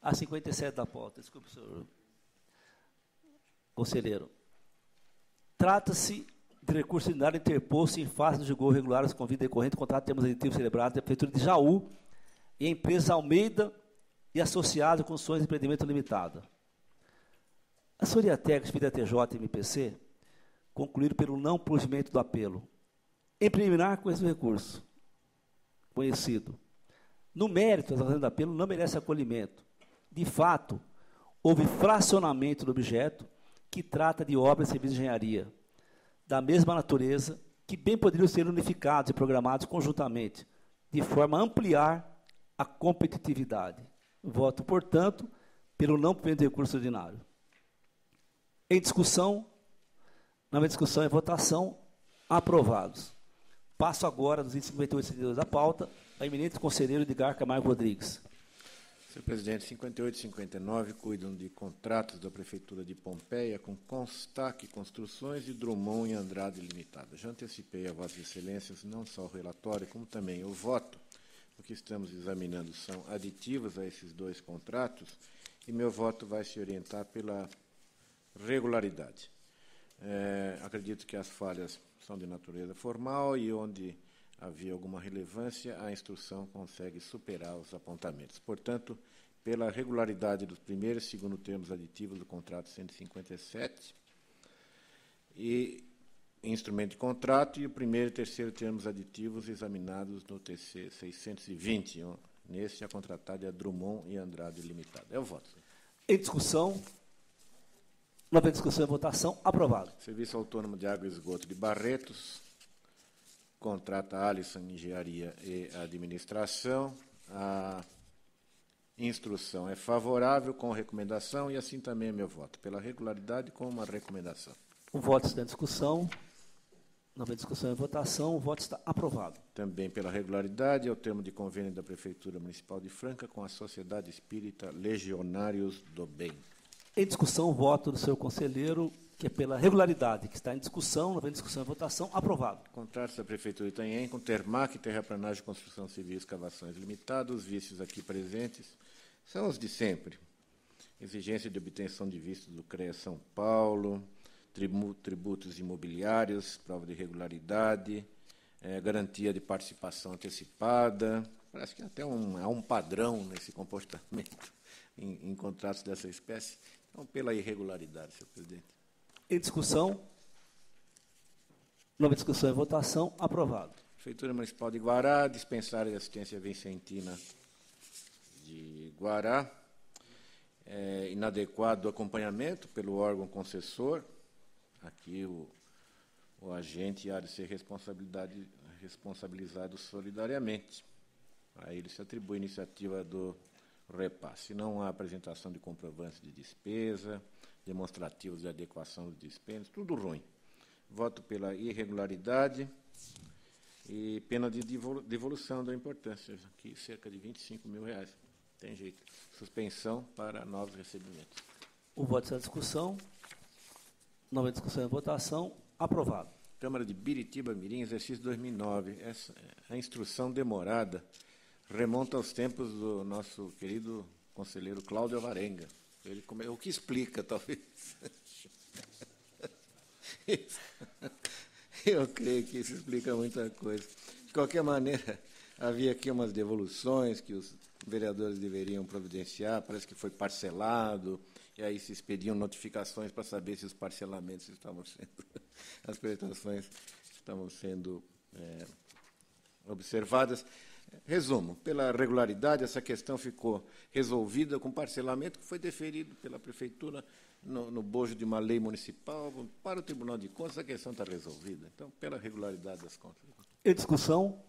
A 57 da pauta, desculpe, senhor conselheiro. Trata-se de recurso ordinário interposto em face do julgou regular as convidas decorrente do contrato de termos aditivos celebrados da Prefeitura de Jaú e a empresa Almeida e associado com Sonhos de Empreendimento Limitada. A assessoria técnica da TJ e MPC concluíram pelo não provimento do apelo. Em preliminar, com esse recurso conhecido. No mérito, as razões do apelo não merece acolhimento. De fato, houve fracionamento do objeto que trata de obras e serviços de engenharia, da mesma natureza, que bem poderiam ser unificados e programados conjuntamente, de forma a ampliar a competitividade. Voto, portanto, pelo não provimento do recurso ordinário. Em discussão, na discussão e votação, aprovados. Passo agora, dos itens 58 e 52 da pauta, a eminente conselheiro Edgar Camargo Rodrigues. Senhor presidente, 58 e 59 cuidam de contratos da Prefeitura de Pompeia com Constac Construções e Drummond e Andrade Limitada. Já antecipei a Vossas Excelências não só o relatório, como também o voto. O que estamos examinando são aditivos a esses dois contratos e meu voto vai se orientar pela regularidade. Acredito que as falhas são de natureza formal e onde havia alguma relevância, a instrução consegue superar os apontamentos. Portanto, pela regularidade dos primeiro e segundo termos aditivos do contrato 157 e instrumento de contrato e o primeiro e terceiro termos aditivos examinados no TC 620. Nesse, a contratada é a Drummond e Andrade Limitada. É o voto. Em discussão, não haver discussão e votação, aprovado. Serviço Autônomo de Água e Esgoto de Barretos, contrata Alisson Engenharia e Administração. A instrução é favorável com recomendação e assim também é meu voto, pela regularidade com uma recomendação. O voto está em discussão. Não haver discussão e votação, o voto está aprovado. Também pela regularidade, é o termo de convênio da Prefeitura Municipal de Franca com a Sociedade Espírita Legionários do Bem. Em discussão, o voto do senhor conselheiro, que é pela regularidade, que está em discussão, não havendo discussão e votação, aprovado. Contratos da Prefeitura de Itanhaém com Termac, Terraplanagem, Construção Civil e Escavações Limitada. Os vícios aqui presentes são os de sempre. Exigência de obtenção de vistos do CREA São Paulo, tributos imobiliários, prova de regularidade, garantia de participação antecipada, Parece que até há um padrão nesse comportamento em contratos dessa espécie. Então, pela irregularidade, senhor presidente. Em discussão. Nova discussão e votação. Aprovado. Prefeitura Municipal de Guará, dispensar a assistência vicentina de Guará. Inadequado acompanhamento pelo órgão concessor. Aqui o agente há de ser responsabilizado solidariamente. A ele se atribui a iniciativa do repasse. Não há apresentação de comprovantes de despesa, demonstrativos de adequação dos dispêndios, tudo ruim. Voto pela irregularidade e pena de devolução da importância, aqui cerca de R$25 mil. Tem jeito. Suspensão para novos recebimentos. O voto está em discussão. Nova discussão e votação. Aprovado. Câmara de Biritiba Mirim, exercício 2009. A instrução demorada remonta aos tempos do nosso querido conselheiro Cláudio Alvarenga. O que explica, talvez. Eu creio que isso explica muita coisa. De qualquer maneira, havia aqui umas devoluções que os vereadores deveriam providenciar, parece que foi parcelado, e aí se expediam notificações para saber se os parcelamentos estavam sendo, as prestações estavam sendo observadas. Resumo, pela regularidade, essa questão ficou resolvida com parcelamento que foi deferido pela Prefeitura no bojo de uma lei municipal para o Tribunal de Contas, a questão está resolvida. Então, pela regularidade das contas. Em discussão.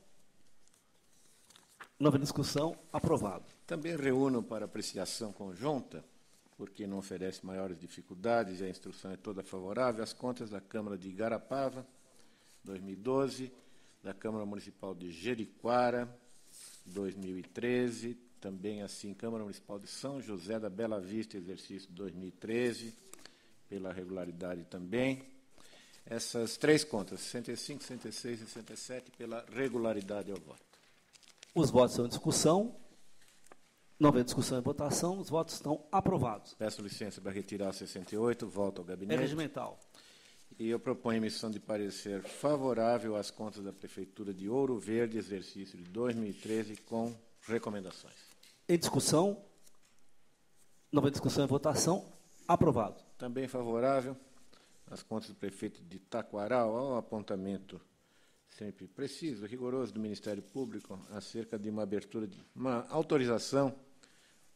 Nova discussão. Aprovado. Também reúno para apreciação conjunta, porque não oferece maiores dificuldades e a instrução é toda favorável, as contas da Câmara de Igarapava, 2012, da Câmara Municipal de Jeriquara, 2013, também assim, Câmara Municipal de São José da Bela Vista, exercício 2013, pela regularidade também. Essas três contas, 65, 66 e 67, pela regularidade ao voto. Os votos são em discussão. Não havendo discussão e votação, os votos estão aprovados. Peço licença para retirar 68, volto ao gabinete. É regimental. E eu proponho emissão de parecer favorável às contas da Prefeitura de Ouro Verde, exercício de 2013, com recomendações. Em discussão. Não havendo discussão e votação, aprovado. Também favorável às contas do prefeito de Taquaral, ao apontamento sempre preciso, rigoroso do Ministério Público acerca de uma autorização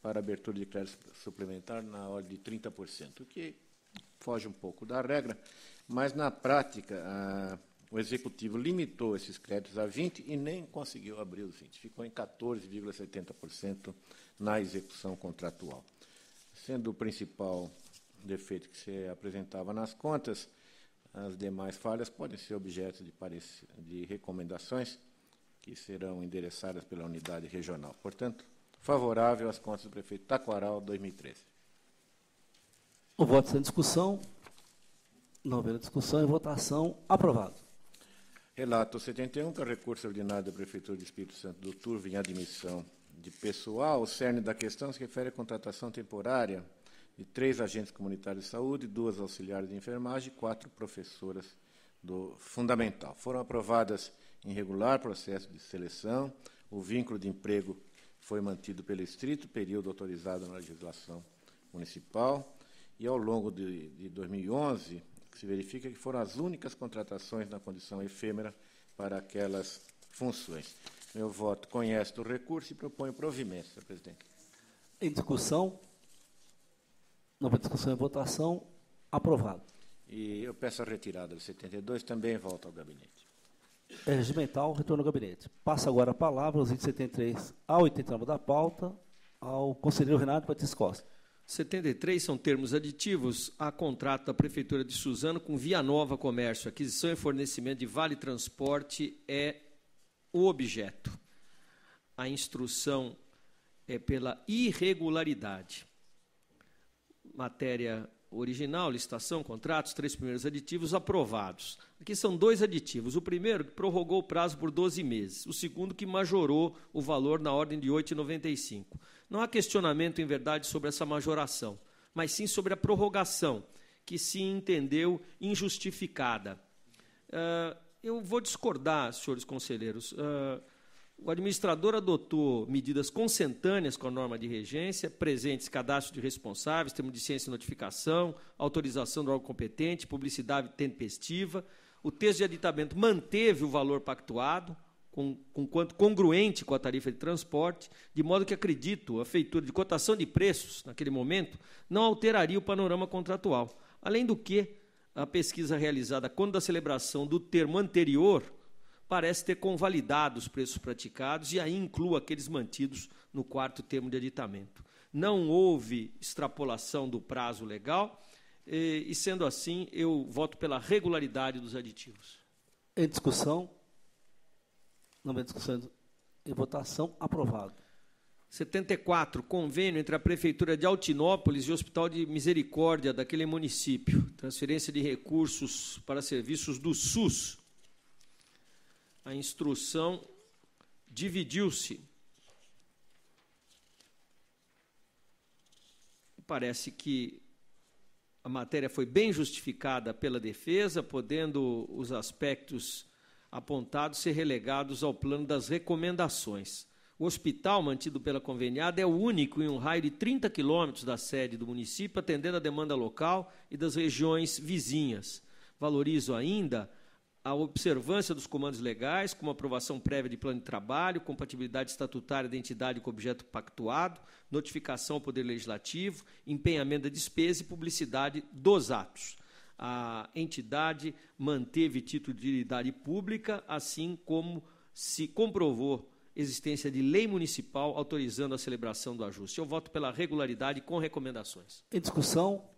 para abertura de crédito suplementar na ordem de 30%, o que foge um pouco da regra, mas, na prática, o Executivo limitou esses créditos a 20% e nem conseguiu abrir os 20%. Ficou em 14,70% na execução contratual. Sendo o principal defeito que se apresentava nas contas, as demais falhas podem ser objeto de recomendações que serão endereçadas pela unidade regional. Portanto, favorável às contas do prefeito Taquaral 2013. O voto está em discussão. Não havendo discussão e votação, aprovado. Relato 71, que é o recurso ordinário da Prefeitura de Espírito Santo do Turvo em admissão de pessoal. O cerne da questão se refere à contratação temporária de 3 agentes comunitários de saúde, 2 auxiliares de enfermagem e 4 professoras do fundamental. Foram aprovadas em regular processo de seleção. O vínculo de emprego foi mantido pelo estrito período autorizado na legislação municipal. E, ao longo de 2011, se verifica que foram as únicas contratações na condição efêmera para aquelas funções. Meu voto conhece o recurso e proponho provimento, senhor presidente. Em discussão. Nova discussão e votação. Aprovado. E eu peço a retirada do 72, também volto ao gabinete. É regimental, retorno ao gabinete. Passa agora a palavra, aos 73 a 89 da pauta, ao conselheiro Renato Batista Costa. 73 são termos aditivos a contrato da Prefeitura de Suzano com Via Nova Comércio. Aquisição e fornecimento de vale transporte é o objeto. A instrução é pela irregularidade. Matéria original, licitação, contratos, 3 primeiros aditivos aprovados. Aqui são 2 aditivos. O primeiro, que prorrogou o prazo por 12 meses. O segundo, que majorou o valor na ordem de R$ 8,95. Não há questionamento, em verdade, sobre essa majoração, mas sim sobre a prorrogação, que se entendeu injustificada. Eu vou discordar, senhores conselheiros. O administrador adotou medidas consentâneas com a norma de regência, presentes cadastro de responsáveis, termo de ciência e notificação, autorização do órgão competente, publicidade tempestiva. O texto de aditamento manteve o valor pactuado, quanto congruente com a tarifa de transporte, de modo que, acredito, a feitura de cotação de preços, naquele momento, não alteraria o panorama contratual. Além do que, a pesquisa realizada quando da celebração do termo anterior parece ter convalidado os preços praticados e aí inclui aqueles mantidos no 4º termo de aditamento. Não houve extrapolação do prazo legal e, sendo assim, eu voto pela regularidade dos aditivos. Em discussão? Não é discussão e votação. Aprovado. 74, convênio entre a Prefeitura de Altinópolis e o Hospital de Misericórdia daquele município. Transferência de recursos para serviços do SUS. A instrução dividiu-se. Parece que a matéria foi bem justificada pela defesa, podendo os aspectos apontados ser relegados ao plano das recomendações. O hospital mantido pela conveniada é o único em um raio de 30 quilômetros da sede do município, atendendo a demanda local e das regiões vizinhas. Valorizo ainda a observância dos comandos legais, como aprovação prévia de plano de trabalho, compatibilidade estatutária da entidade com objeto pactuado, notificação ao Poder Legislativo, empenhamento da despesa e publicidade dos atos. A entidade manteve título de utilidade pública, assim como se comprovou existência de lei municipal autorizando a celebração do ajuste. Eu voto pela regularidade com recomendações. Em discussão?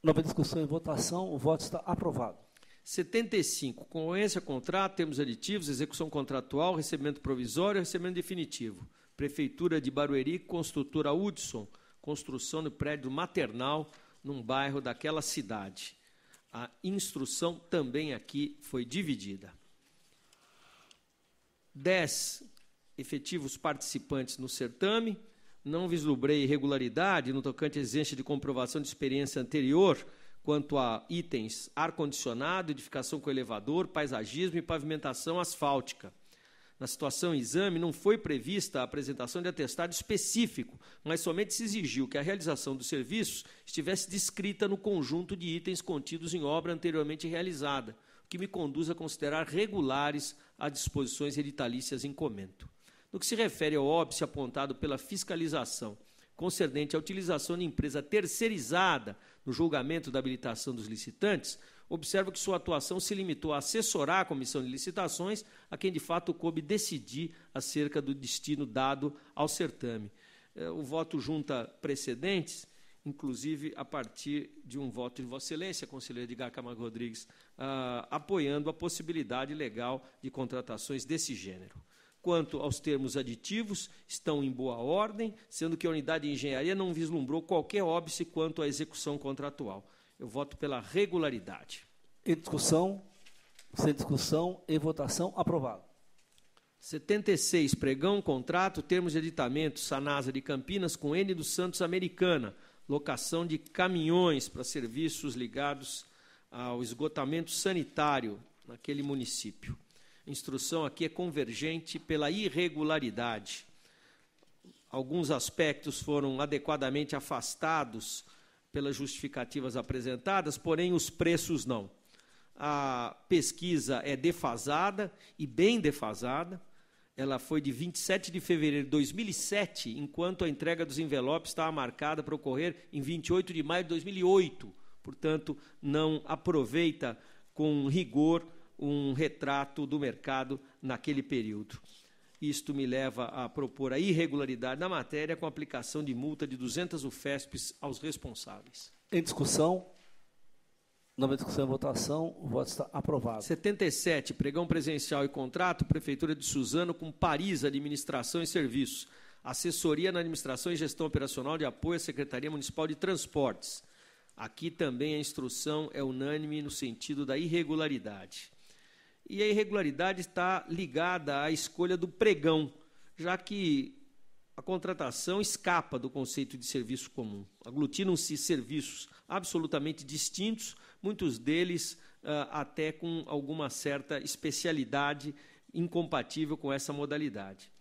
Não há discussão e votação. O voto está aprovado. 75. Congruência, contrato, termos aditivos, execução contratual, recebimento provisório e recebimento definitivo. Prefeitura de Barueri, construtora Hudson, construção do prédio maternal num bairro daquela cidade. A instrução também aqui foi dividida. 10 efetivos participantes no certame. Não vislumbrei irregularidade no tocante à exigência de comprovação de experiência anterior quanto a itens ar-condicionado, edificação com elevador, paisagismo e pavimentação asfáltica. Na situação em exame, não foi prevista a apresentação de atestado específico, mas somente se exigiu que a realização dos serviços estivesse descrita no conjunto de itens contidos em obra anteriormente realizada, o que me conduz a considerar regulares as disposições editalícias em comento. No que se refere ao óbice apontado pela fiscalização, concernente à utilização de empresa terceirizada no julgamento da habilitação dos licitantes, observo que sua atuação se limitou a assessorar a comissão de licitações, a quem de fato coube decidir acerca do destino dado ao certame. O voto junta precedentes, inclusive a partir de um voto de Vossa Excelência, conselheiro Edgar Camargo Rodrigues, apoiando a possibilidade legal de contratações desse gênero. Quanto aos termos aditivos, estão em boa ordem, sendo que a unidade de engenharia não vislumbrou qualquer óbice quanto à execução contratual. Eu voto pela regularidade. Em discussão, sem discussão, em votação, aprovado. 76, pregão, contrato, termos de aditamento, Sanasa de Campinas com N dos Santos Americana, locação de caminhões para serviços ligados ao esgotamento sanitário naquele município. A instrução aqui é convergente pela irregularidade. Alguns aspectos foram adequadamente afastados pelas justificativas apresentadas, porém os preços não. A pesquisa é defasada e bem defasada. Ela foi de 27 de fevereiro de 2007, enquanto a entrega dos envelopes estava marcada para ocorrer em 28 de maio de 2008. Portanto, não aproveita com rigor um retrato do mercado naquele período. Isto me leva a propor a irregularidade da matéria com aplicação de multa de 200 UFESPs aos responsáveis. Em discussão? Não há discussão e votação. O voto está aprovado. 77, pregão presencial e contrato, Prefeitura de Suzano com Paris Administração e Serviços, assessoria na administração e gestão operacional de apoio à Secretaria Municipal de Transportes. Aqui também a instrução é unânime no sentido da irregularidade. E a irregularidade está ligada à escolha do pregão, já que a contratação escapa do conceito de serviço comum. Aglutinam-se serviços absolutamente distintos, muitos deles até com alguma certa especialidade incompatível com essa modalidade.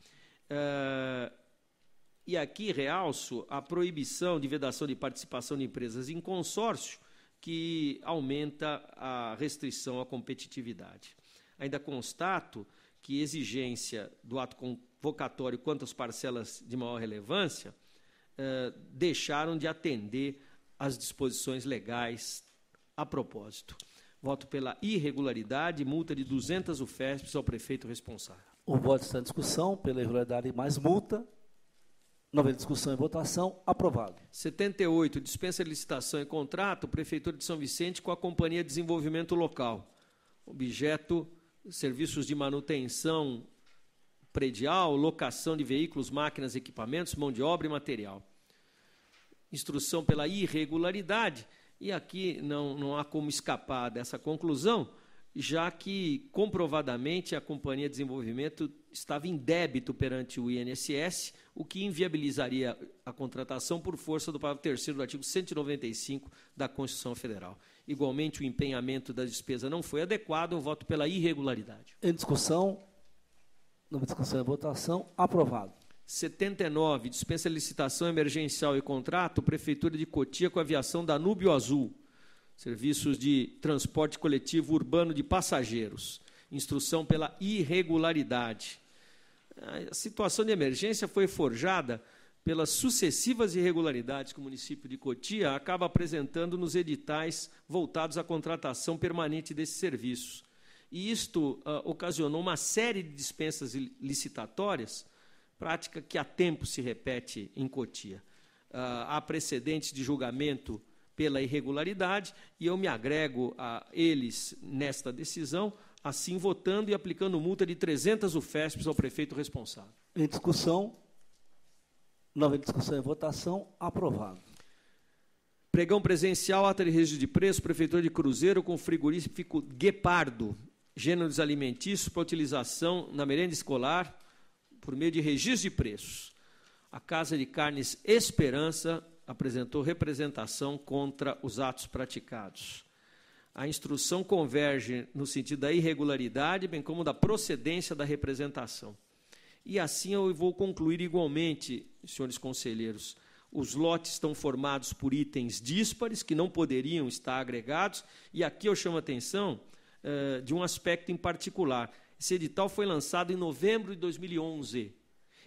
E aqui realço a proibição de vedação de participação de empresas em consórcio, que aumenta a restrição à competitividade. Ainda constato que exigência do ato convocatório quanto às parcelas de maior relevância deixaram de atender às disposições legais a propósito. Voto pela irregularidade, multa de 200 UFESPs ao prefeito responsável. O voto está em discussão, pela irregularidade mais multa. Não havendo discussão e votação, aprovado. 78, dispensa de licitação e contrato, Prefeitura de São Vicente com a Companhia de Desenvolvimento Local. Objeto, serviços de manutenção predial, locação de veículos, máquinas, equipamentos, mão de obra e material. Instrução pela irregularidade, e aqui não há como escapar dessa conclusão, já que, comprovadamente, a Companhia de Desenvolvimento estava em débito perante o INSS, o que inviabilizaria a contratação por força do parágrafo 3º do artigo 195 da Constituição Federal. Igualmente, o empenhamento da despesa não foi adequado, eu voto pela irregularidade. Em discussão, não houve discussão e votação, aprovado. 79, dispensa licitação emergencial e contrato, Prefeitura de Cotia com a aviação Danúbio Azul. Serviços de transporte coletivo urbano de passageiros. Instrução pela irregularidade. A situação de emergência foi forjada pelas sucessivas irregularidades que o município de Cotia acaba apresentando nos editais voltados à contratação permanente desses serviços. E isto ocasionou uma série de dispensas licitatórias, prática que há tempo se repete em Cotia. Há precedentes de julgamento pela irregularidade, e eu me agrego a eles nesta decisão, assim votando e aplicando multa de 300 UFESPs ao prefeito responsável. Em discussão, não havendo discussão e votação, aprovado. Pregão presencial, ata de registro de preço, Prefeitura de Cruzeiro com frigorífico Guepardo, gêneros alimentícios para utilização na merenda escolar, por meio de registro de preços. A Casa de Carnes Esperança apresentou representação contra os atos praticados. A instrução converge no sentido da irregularidade, bem como da procedência da representação. E assim eu vou concluir igualmente, senhores conselheiros. Os lotes estão formados por itens díspares, que não poderiam estar agregados, e aqui eu chamo a atenção de um aspecto em particular. Esse edital foi lançado em novembro de 2011.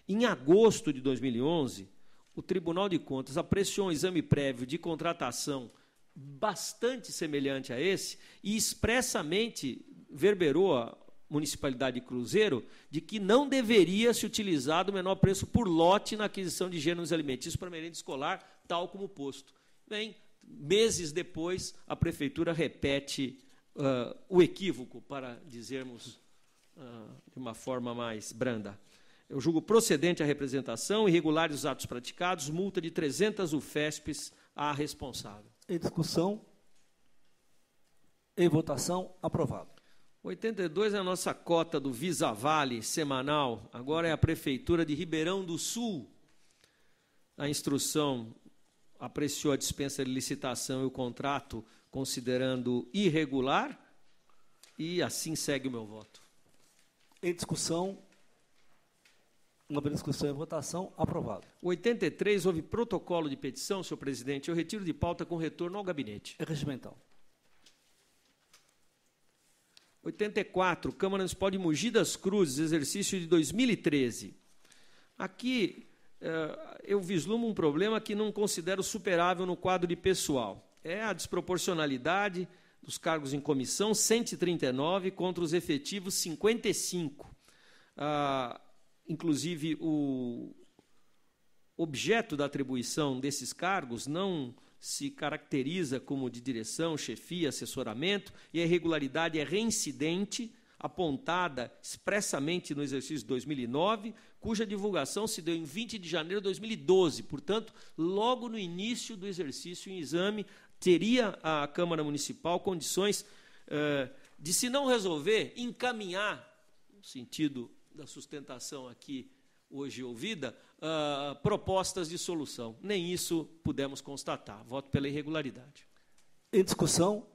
Em agosto de 2011, o Tribunal de Contas apreciou um exame prévio de contratação bastante semelhante a esse e expressamente verberou a Municipalidade de Cruzeiro de que não deveria se utilizar o menor preço por lote na aquisição de gêneros alimentícios para merenda escolar, tal como posto. Bem, meses depois, a Prefeitura repete o equívoco, para dizermos de uma forma mais branda. Eu julgo procedente a representação, irregulares os atos praticados, multa de 300 UFESPs à responsável. Em discussão, em votação, aprovado. 82 é a nossa cota do Visa Vale semanal, agora é a Prefeitura de Ribeirão do Sul. A instrução apreciou a dispensa de licitação e o contrato considerando irregular, e assim segue o meu voto. Em discussão, não havendo discussão e votação, aprovado. 83, houve protocolo de petição, senhor presidente. Eu retiro de pauta com retorno ao gabinete. É regimental. 84, Câmara Municipal de Mogi das Cruzes, exercício de 2013. Aqui eu vislumbro um problema que não considero superável no quadro de pessoal. É a desproporcionalidade dos cargos em comissão, 139 contra os efetivos 55. Inclusive, o objeto da atribuição desses cargos não se caracteriza como de direção, chefia, assessoramento, e a irregularidade é reincidente, apontada expressamente no exercício de 2009, cuja divulgação se deu em 20 de janeiro de 2012. Portanto, logo no início do exercício em exame, teria a Câmara Municipal condições de, se não resolver, encaminhar, no sentido da sustentação aqui hoje ouvida, propostas de solução. Nem isso pudemos constatar. Voto pela irregularidade. Em discussão,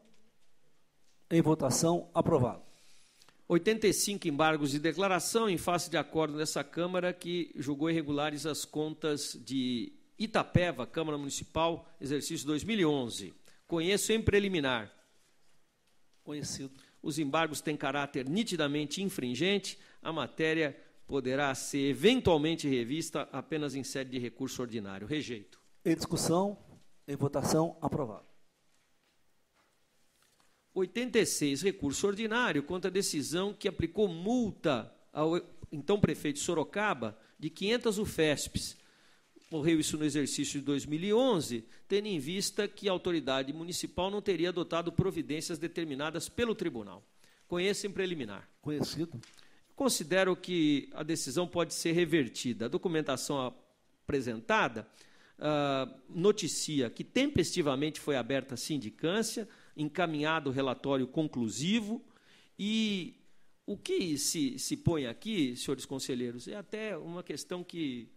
em votação, aprovado. 85 embargos de declaração em face de acordo dessa Câmara que julgou irregulares as contas de Itapeva, Câmara Municipal, exercício 2011. Conheço em preliminar. Conhecido. Os embargos têm caráter nitidamente infringente. A matéria poderá ser eventualmente revista apenas em sede de recurso ordinário. Rejeito. Em discussão, em votação, aprovado. 86, recurso ordinário contra a decisão que aplicou multa ao então prefeito de Sorocaba de 500 UFESPs. Ocorreu isso no exercício de 2011, tendo em vista que a autoridade municipal não teria adotado providências determinadas pelo tribunal. Conheço em preliminar. Conhecido. Considero que a decisão pode ser revertida. A documentação apresentada noticia que tempestivamente foi aberta a sindicância, encaminhado o relatório conclusivo, e o que se põe aqui, senhores conselheiros, é até uma questão que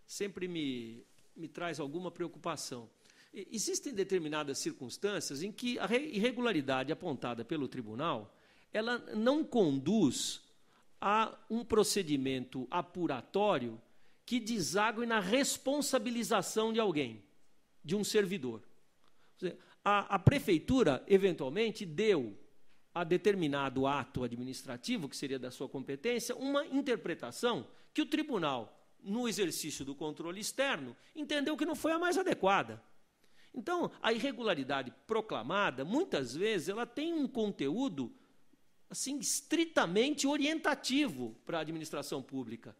sempre me traz alguma preocupação. Existem determinadas circunstâncias em que a irregularidade apontada pelo tribunal ela não conduz a um procedimento apuratório que desague na responsabilização de alguém, de um servidor. A prefeitura, eventualmente, deu a determinado ato administrativo, que seria da sua competência, uma interpretação que o tribunal, no exercício do controle externo, entendeu que não foi a mais adequada. Então, a irregularidade proclamada, muitas vezes, ela tem um conteúdo assim, estritamente orientativo para a administração pública,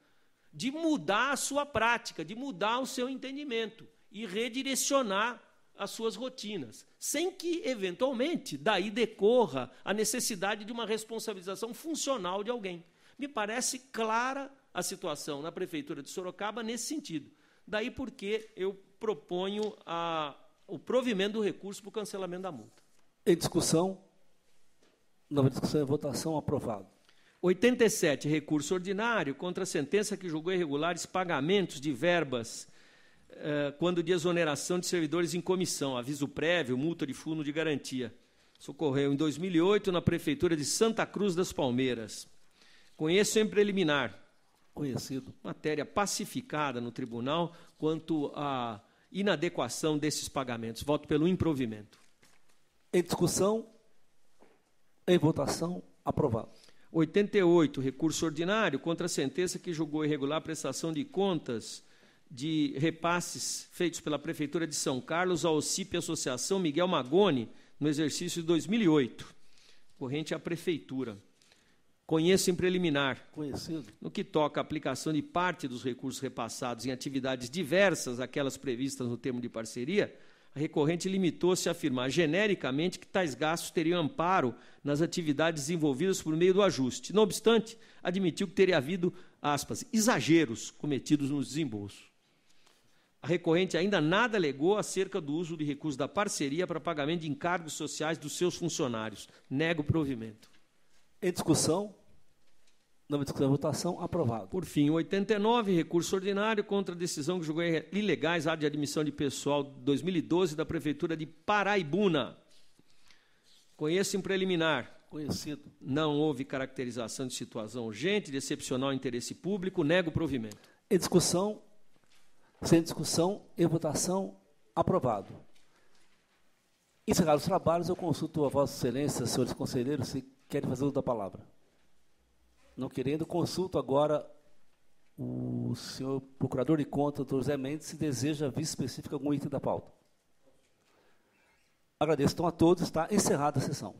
de mudar a sua prática, de mudar o seu entendimento e redirecionar as suas rotinas, sem que, eventualmente, daí decorra a necessidade de uma responsabilização funcional de alguém. Me parece clara a situação na Prefeitura de Sorocaba nesse sentido. Daí porque eu proponho o provimento do recurso para o cancelamento da multa. Em discussão, nova discussão e votação, aprovado. 87, recurso ordinário contra a sentença que julgou irregulares pagamentos de verbas quando de exoneração de servidores em comissão, aviso prévio, multa de fundo de garantia. Isso ocorreu em 2008 na Prefeitura de Santa Cruz das Palmeiras. Conheço em preliminar. Conhecido. Matéria pacificada no tribunal quanto à inadequação desses pagamentos. Voto pelo improvimento. Em discussão, em votação, aprovado. 88, recurso ordinário contra a sentença que julgou irregular a prestação de contas de repasses feitos pela Prefeitura de São Carlos ao OCIP Associação Miguel Magoni, no exercício de 2008, corrente à Prefeitura. Conheço em preliminar. Conhecido. No que toca à aplicação de parte dos recursos repassados em atividades diversas àquelas previstas no termo de parceria, a recorrente limitou-se a afirmar genericamente que tais gastos teriam amparo nas atividades desenvolvidas por meio do ajuste. Não obstante, admitiu que teria havido, aspas, exageros cometidos nos desembolsos. A recorrente ainda nada alegou acerca do uso de recursos da parceria para pagamento de encargos sociais dos seus funcionários. Nego o provimento. Em discussão, nova discussão e votação, aprovado. Por fim, 89, recurso ordinário contra a decisão que julgou ilegais a de admissão de pessoal 2012 da Prefeitura de Paraibuna. Conheço em preliminar. Conhecido. Não houve caracterização de situação urgente, de excepcional interesse público, nego o provimento. Em discussão, sem discussão, em votação, aprovado. Encerrados os trabalhos, eu consulto a Vossa Excelência, senhores conselheiros, se querem fazer uso da palavra. Não querendo, consulto agora o senhor Procurador de Contas, doutor José Mendes, se deseja vista específica algum item da pauta. Agradeço então a todos, está encerrada a sessão.